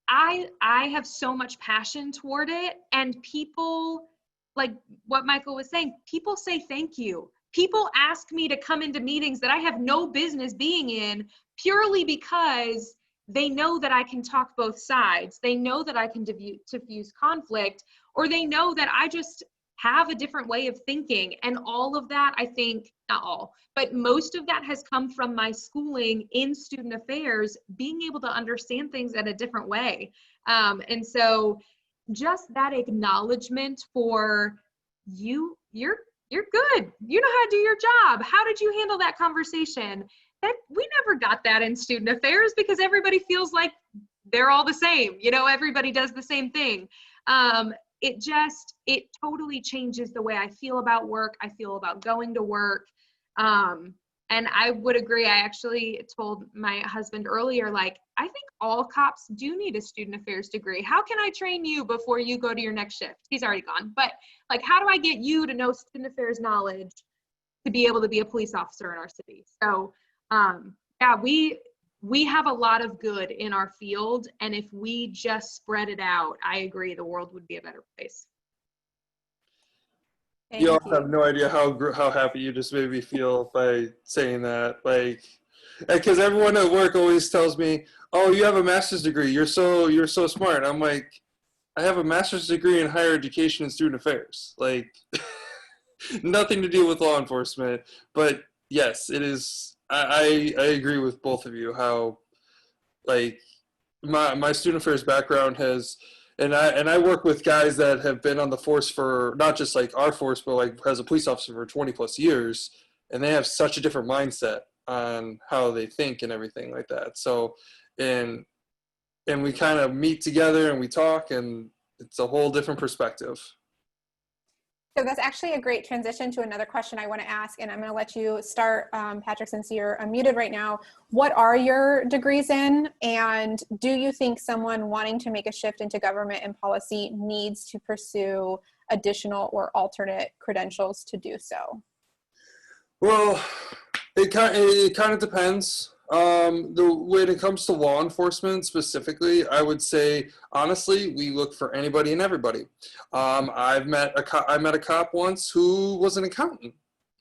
I have so much passion toward it, and people, like what Michael was saying, people say thank you. People ask me to come into meetings that I have no business being in, purely because they know that I can talk both sides. They know that I can diffuse conflict, or they know that I just have a different way of thinking. And all of that, I think, not all, but most of that has come from my schooling in student affairs, being able to understand things in a different way. And so just that acknowledgement for you're good. You know how to do your job. How did you handle that conversation? That we never got that in student affairs, because everybody feels like they're all the same. You know, everybody does the same thing. It totally changes the way I feel about work. I feel about going to work. And I would agree. I actually told my husband earlier, like, I think all cops do need a student affairs degree. How can I train you before you go to your next shift? He's already gone. But like, how do I get you to know student affairs knowledge to be able to be a police officer in our city? So yeah, we have a lot of good in our field. And if we just spread it out, I agree, the world would be a better place. You all have no idea how happy you just made me feel by saying that. Like, because everyone at work always tells me, "Oh, you have a master's degree. You're so smart." I'm like, I have a master's degree in higher education and student affairs. Like, nothing to do with law enforcement. But yes, it is. I agree with both of you how, like, my student affairs background has, and I work with guys that have been on the force for not just like our force, but like as a police officer for 20 plus years, and they have such a different mindset on how they think and everything like that. So, and we kind of meet together and we talk, and it's a whole different perspective. So that's actually a great transition to another question I want to ask, and I'm going to let you start, Patrick, since you're unmuted right now. What are your degrees in, and do you think someone wanting to make a shift into government and policy needs to pursue additional or alternate credentials to do so? Well, it kind of depends. When it comes to law enforcement specifically, I would say honestly, we look for anybody and everybody. I met a cop once who was an accountant.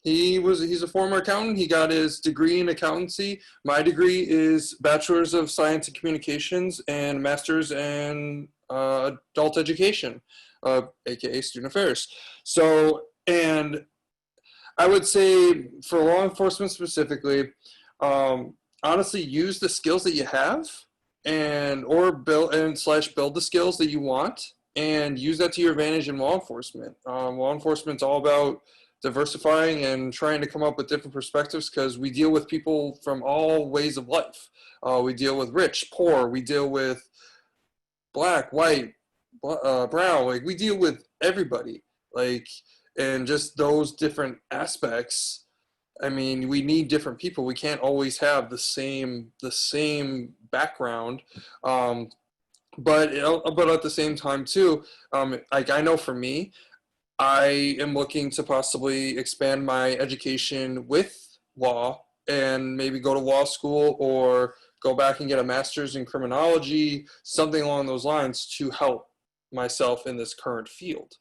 He's a former accountant. He got his degree in accountancy. My degree is Bachelor's of Science in Communications and Master's in Adult Education, aka Student Affairs. So, and I would say for law enforcement specifically, honestly, use the skills that you have or build the skills that you want and use that to your advantage in law enforcement. Law enforcement's all about diversifying and trying to come up with different perspectives because we deal with people from all ways of life. We deal with rich, poor, we deal with black, white, brown, like we deal with everybody. Like, and just those different aspects, I mean, we need different people. We can't always have the same background. But at the same time too, like I know for me, I am looking to possibly expand my education with law and maybe go to law school or go back and get a master's in criminology, something along those lines to help myself in this current field.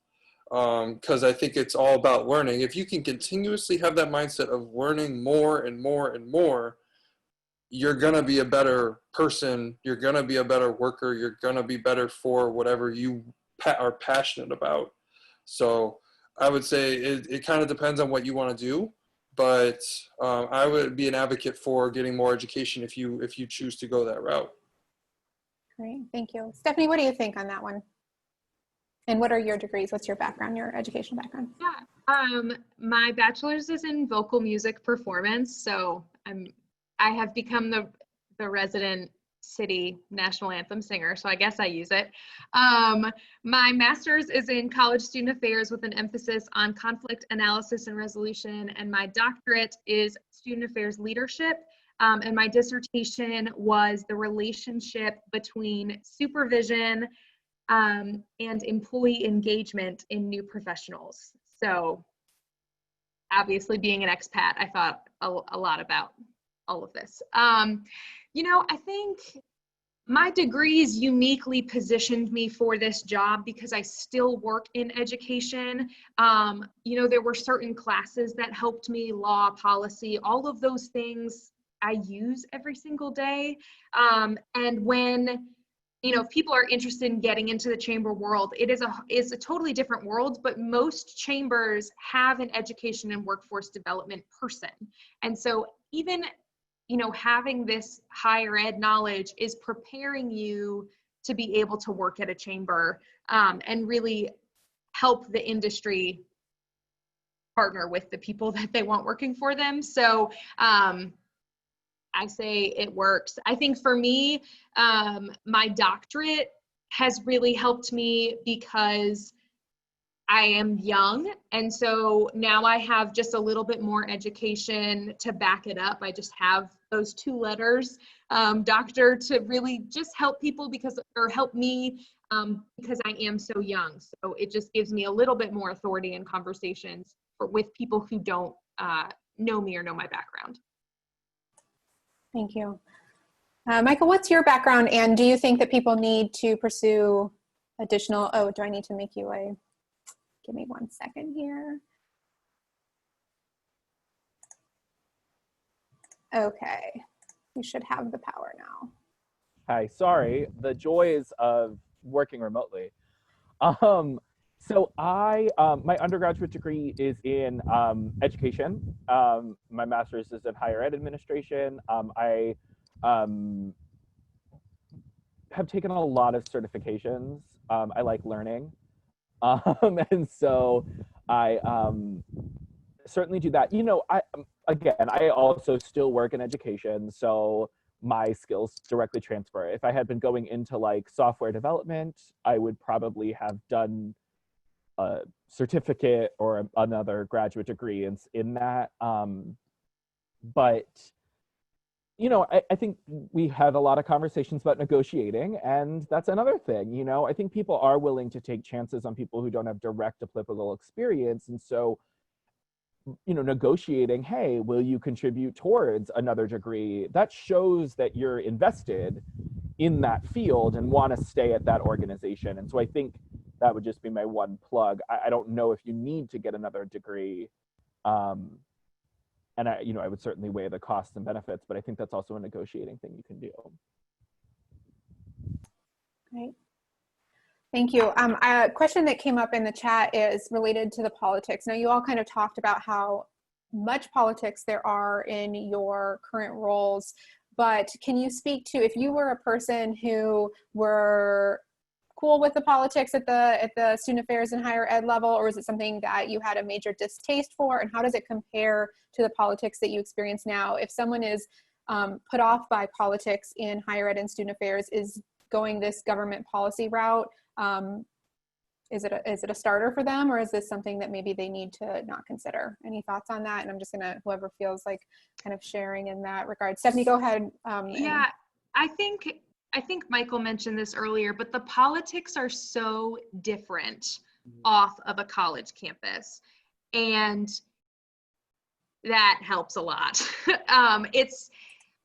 Because I think it's all about learning. If you can continuously have that mindset of learning more and more and more, you're going to be a better person. You're going to be a better worker. You're going to be better for whatever you are passionate about. So I would say it kind of depends on what you want to do. But I would be an advocate for getting more education if you choose to go that route. Great, thank you. Stephanie, what do you think on that one? And what are your degrees? What's your background, your education background? Yeah, my bachelor's is in vocal music performance. So I have become the resident city national anthem singer. So I guess I use it. My master's is in college student affairs with an emphasis on conflict analysis and resolution. And my doctorate is student affairs leadership. And my dissertation was the relationship between supervision and employee engagement in new professionals. So obviously being an expat, I thought a lot about all of this. You know, I think my degrees uniquely positioned me for this job because I still work in education. You know, there were certain classes that helped me, law, policy, all of those things I use every single day. And when you know, if people are interested in getting into the chamber world, it is a totally different world, but most chambers have an education and workforce development person. And so even, you know, having this higher ed knowledge is preparing you to be able to work at a chamber and really help the industry partner with the people that they want working for them. So I say it works. I think for me, my doctorate has really helped me because I am young. And so now I have just a little bit more education to back it up. I just have those 2 letters, doctor, to really just help people help me because I am so young. So it just gives me a little bit more authority in conversations with people who don't know me or know my background. Thank you. Michael, what's your background, and do you think that people need to pursue additional, do I need to make you give me 1 second here. Okay, you should have the power now. Hi, sorry, the joys of working remotely. So my undergraduate degree is in education. My master's is in higher ed administration. I have taken a lot of certifications. I like learning. And so I certainly do that. You know, I also still work in education, so my skills directly transfer. If I had been going into like software development, I would probably have done a certificate or another graduate degree in that. But you know, I think we had a lot of conversations about negotiating, and that's another thing. You know, I think people are willing to take chances on people who don't have direct applicable experience. And so, you know, negotiating, hey, will you contribute towards another degree? That shows that you're invested in that field and want to stay at that organization. And so I think that would just be my one plug. I don't know if you need to get another degree. And I would certainly weigh the costs and benefits, but I think that's also a negotiating thing you can do. Great. Thank you. A question that came up in the chat is related to the politics. Now, you all kind of talked about how much politics there are in your current roles, but can you speak to if you were a person who were cool with the politics at the student affairs and higher ed level, or is it something that you had a major distaste for, and how does it compare to the politics that you experience now? If someone is put off by politics in higher ed and student affairs, is going this government policy route, is it a starter for them, or is this something that maybe they need to not consider? Any thoughts on that? And I'm just gonna, whoever feels like kind of sharing in that regard. Stephanie, go ahead. Yeah, I think Michael mentioned this earlier, but the politics are so different off of a college campus, and that helps a lot. It's,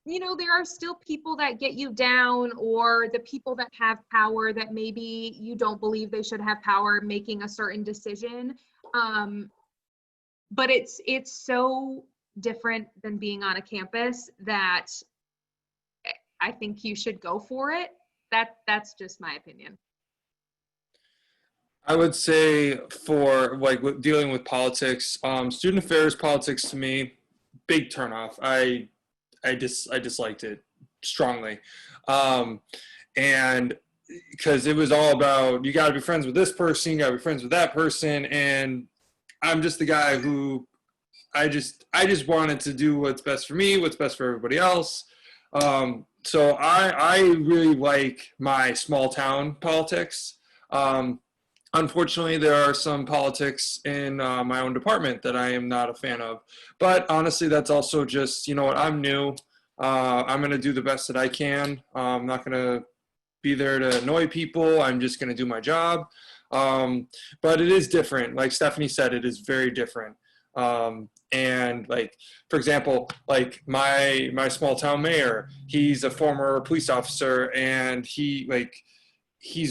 you know, there are still people that get you down, or the people that have power that maybe you don't believe they should have power making a certain decision. But it's so different than being on a campus that I think you should go for it. That's just my opinion. I would say for like dealing with politics, student affairs politics to me, big turnoff. I disliked it strongly, and because it was all about you got to be friends with this person, you got to be friends with that person, and I'm just the guy who I just wanted to do what's best for me, what's best for everybody else. So I really like my small town politics. Unfortunately, there are some politics in my own department that I am not a fan of. But honestly, that's also just, you know what, I'm new. I'm going to do the best that I can. I'm not going to be there to annoy people. I'm just going to do my job. But it is different. Like Stephanie said, it is very different. And like, for example, like my small town mayor, he's a former police officer, and he's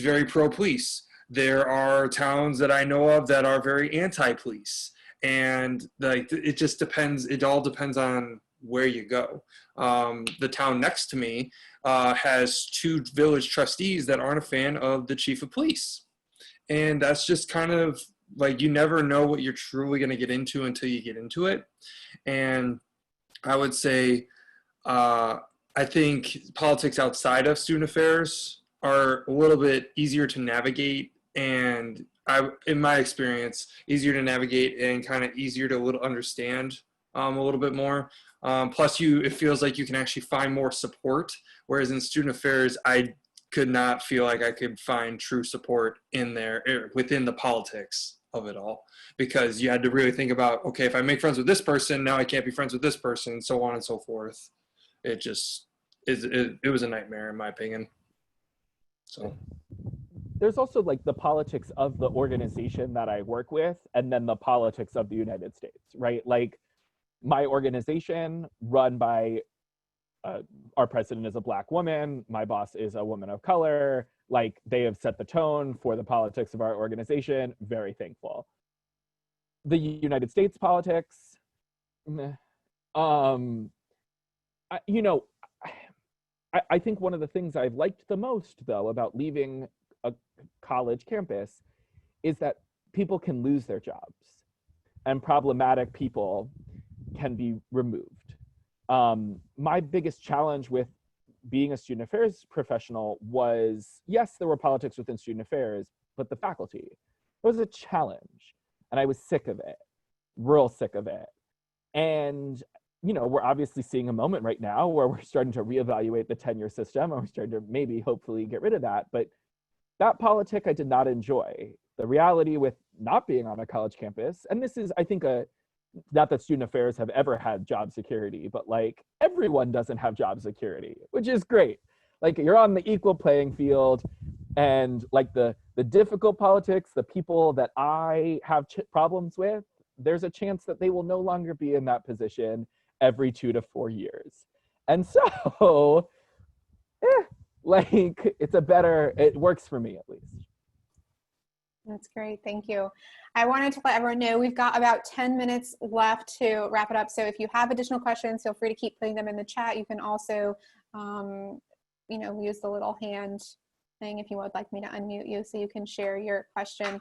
very pro-police. There are towns that I know of that are very anti-police, and like it just depends. It all depends on where you go. The town next to me has 2 village trustees that aren't a fan of the chief of police, and that's just kind of like, you never know what you're truly going to get into until you get into it. And I would say I think politics outside of student affairs are a little bit easier to navigate, and in my experience, easier to navigate and kind of easier to understand a little bit more. Plus, it feels like you can actually find more support, whereas in student affairs, I could not feel like I could find true support in there within the politics of it all, because you had to really think about, okay, if I make friends with this person, now I can't be friends with this person, so on and so forth. It just it was a nightmare in my opinion. So there's also like the politics of the organization that I work with, and then the politics of the United States, right? Like my organization run by our president is a Black woman, my boss is a woman of color. Like, they have set the tone for the politics of our organization. Very thankful. The United States politics, I think one of the things I've liked the most, though, about leaving a college campus is that people can lose their jobs and problematic people can be removed. My biggest challenge with being a student affairs professional was, yes, there were politics within student affairs, but the faculty, it was a challenge. And I was sick of it, real sick of it. And, you know, we're obviously seeing a moment right now where we're starting to reevaluate the tenure system, and we're starting to maybe hopefully get rid of that. But that politic I did not enjoy. The reality with not being on a college campus, and this is, I think, not that student affairs have ever had job security, but like everyone doesn't have job security, which is great. Like you're on the equal playing field, and like the difficult politics, the people that I have problems with, there's a chance that they will no longer be in that position every 2 to 4 years. And so, like it works for me at least. That's great, thank you. I wanted to let everyone know we've got about 10 minutes left to wrap it up. So if you have additional questions, feel free to keep putting them in the chat. You can also, you know, use the little hand thing if you would like me to unmute you so you can share your question.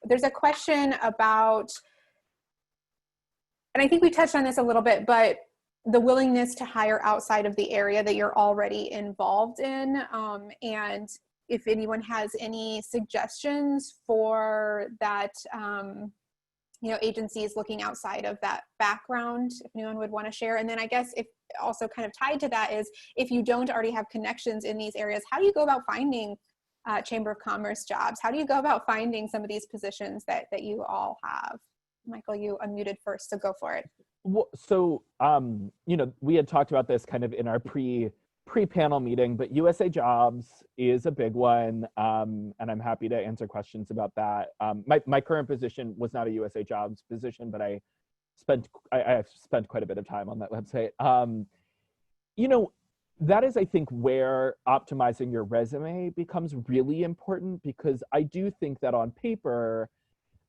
There's a question about, and I think we touched on this a little bit, but the willingness to hire outside of the area that you're already involved in, and if anyone has any suggestions for that, you know, agencies looking outside of that background, if anyone would want to share. And then I guess if also kind of tied to that is, if you don't already have connections in these areas, how do you go about finding Chamber of Commerce jobs? How do you go about finding some of these positions that you all have? Michael, you unmuted first, so go for it. Well, so, you know, we had talked about this kind of in our pre-panel meeting, but Usajobs is a big one, and I'm happy to answer questions about that. My current position was not a Usajobs position, but I spent quite a bit of time on that website. You know, that is, I think, where optimizing your resume becomes really important, because I do think that on paper,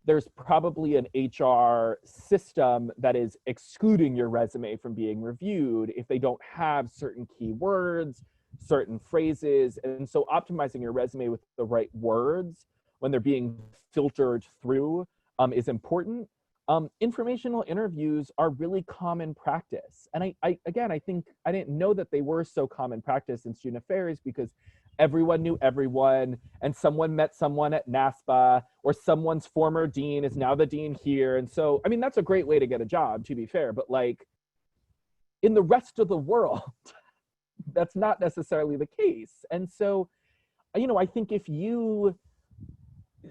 there's probably an HR system that is excluding your resume from being reviewed if they don't have certain keywords, certain phrases. And so optimizing your resume with the right words when they're being filtered through is important. Informational interviews are really common practice. And I think I didn't know that they were so common practice in student affairs, because everyone knew everyone, and someone met someone at NASPA, or someone's former dean is now the dean here. And so, I mean, that's a great way to get a job, to be fair, but like in the rest of the world, that's not necessarily the case. And so, you know, I think if you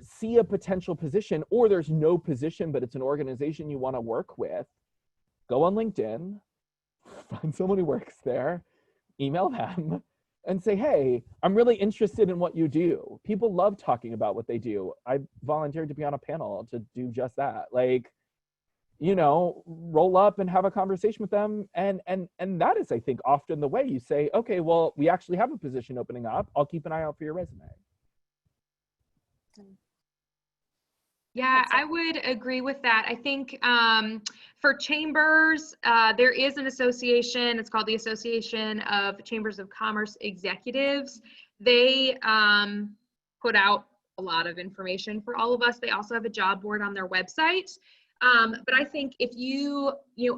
see a potential position, or there's no position, but it's an organization you want to work with, go on LinkedIn, find someone who works there, email them, and say, hey, I'm really interested in what you do. People love talking about what they do. I volunteered to be on a panel to do just that. Like, you know, roll up and have a conversation with them. And that is, I think, often the way you say, okay, well, we actually have a position opening up. I'll keep an eye out for your resume. Yeah, I would agree with that. I think for chambers, there is an association. It's called the Association of Chambers of Commerce Executives. They put out a lot of information for all of us. They also have a job board on their website. But I think if you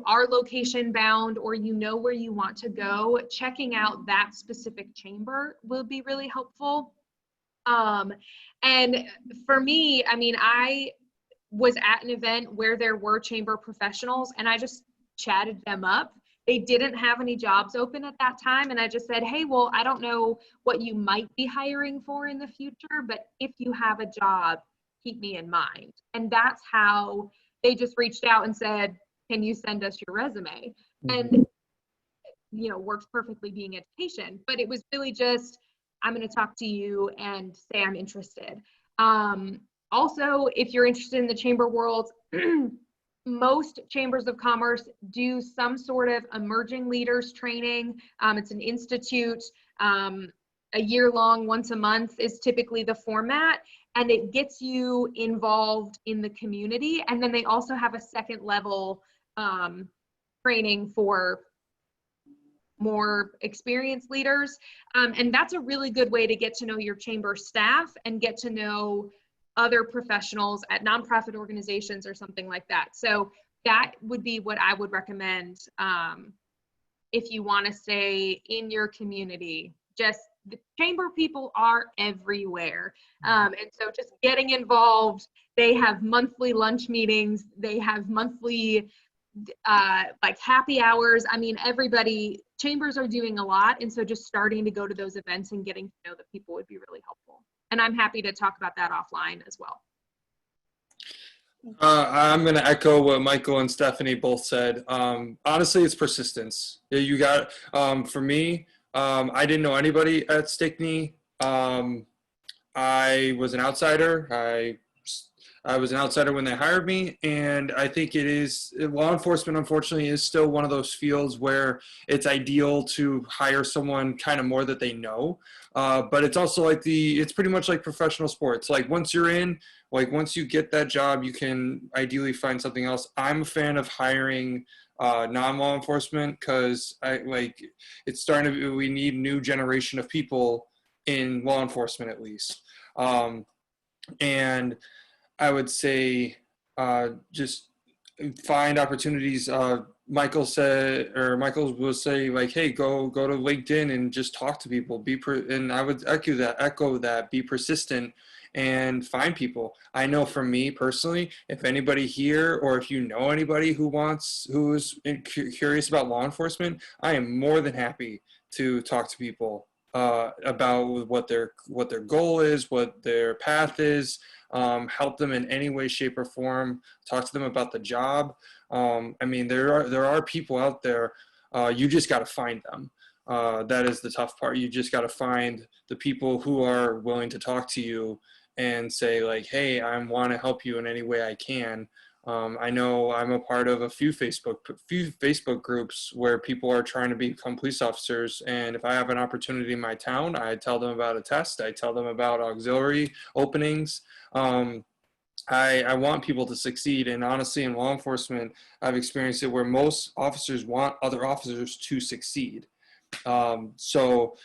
are location bound, or you know where you want to go, checking out that specific chamber will be really helpful. And for me, I mean, I was at an event where there were chamber professionals, and I just chatted them up. They didn't have any jobs open at that time. And I just said, hey, well, I don't know what you might be hiring for in the future, but if you have a job, keep me in mind. And that's how they just reached out and said, can you send us your resume? And, you know, works perfectly being education, but it was really just, I'm going to talk to you and say I'm interested. Also, if you're interested in the chamber world, most chambers of commerce do some sort of emerging leaders training. It's an institute, a year-long, once a month is typically the format, and it gets you involved in the community. And then they also have a second level training for more experienced leaders. And that's a really good way to get to know your chamber staff and get to know other professionals at nonprofit organizations or something like that. So that would be what I would recommend if you want to stay in your community. Just the chamber people are everywhere. And so just getting involved, they have monthly lunch meetings, they have monthly like happy hours. I mean, chambers are doing a lot. And so just starting to go to those events and getting to know the people would be really helpful. And I'm happy to talk about that offline as well. I'm going to echo what Michael and Stephanie both said. Honestly, it's persistence. You got, for me, I didn't know anybody at Stickney. I was an outsider. I was an outsider when they hired me, and I think law enforcement, unfortunately, is still one of those fields where it's ideal to hire someone kind of more that they know. But it's also it's pretty much like professional sports. Like once you're in, once you get that job, you can ideally find something else. I'm a fan of hiring non-law enforcement because it's starting to, we need new generation of people in law enforcement at least. And I would say just find opportunities. Michael will say hey, go to LinkedIn and just talk to people. And I would echo that, be persistent and find people. I know for me personally, if anybody here or if you know anybody who's curious about law enforcement, I am more than happy to talk to people about what their goal is, what their path is. Help them in any way, shape, or form. Talk to them about the job. I mean, there are people out there. You just got to find them. That is the tough part. You just got to find the people who are willing to talk to you and say hey, I want to help you in any way I can. I know I'm a part of a few Facebook groups where people are trying to become police officers. And if I have an opportunity in my town, I tell them about a test. I tell them about auxiliary openings. I want people to succeed. And honestly, in law enforcement, I've experienced it where most officers want other officers to succeed. So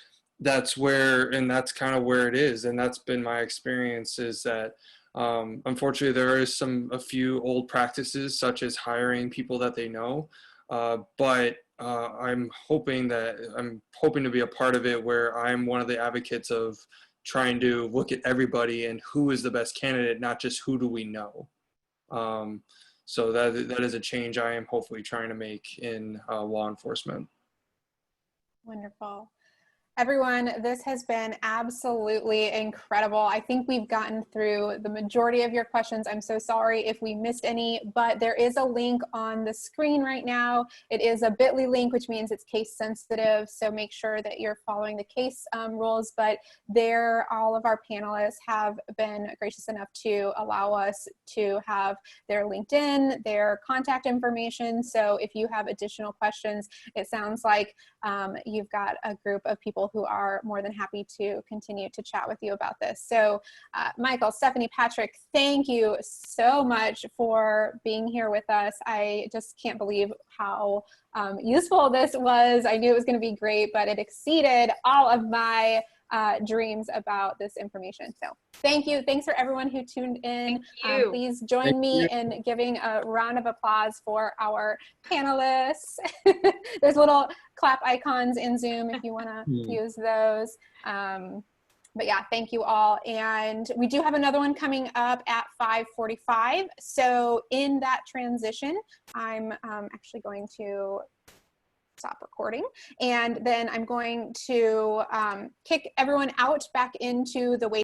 that's kind of where it is. And that's been my experience, is that unfortunately there is a few old practices such as hiring people that they know. But I'm hoping to be a part of it where I'm one of the advocates of trying to look at everybody and who is the best candidate, not just who do we know. So that is a change I am hopefully trying to make in law enforcement. Wonderful. Everyone, this has been absolutely incredible. I think we've gotten through the majority of your questions. I'm so sorry if we missed any, but there is a link on the screen right now. It is a bit.ly link, which means it's case sensitive. So make sure that you're following the case rules, but all of our panelists have been gracious enough to allow us to have their LinkedIn, their contact information. So if you have additional questions, it sounds like you've got a group of people who are more than happy to continue to chat with you about this. So Michael, Stephanie, Patrick, thank you so much for being here with us. I just can't believe how useful this was. I knew it was going to be great, but it exceeded all of my dreams about this information. So thank you. Thanks for everyone who tuned in. Please join me in giving a round of applause for our panelists. There's little clap icons in Zoom if you want to use those. But yeah, thank you all. And we do have another one coming up at 5:45. So in that transition, I'm actually going to stop recording. And then I'm going to kick everyone out back into the waiting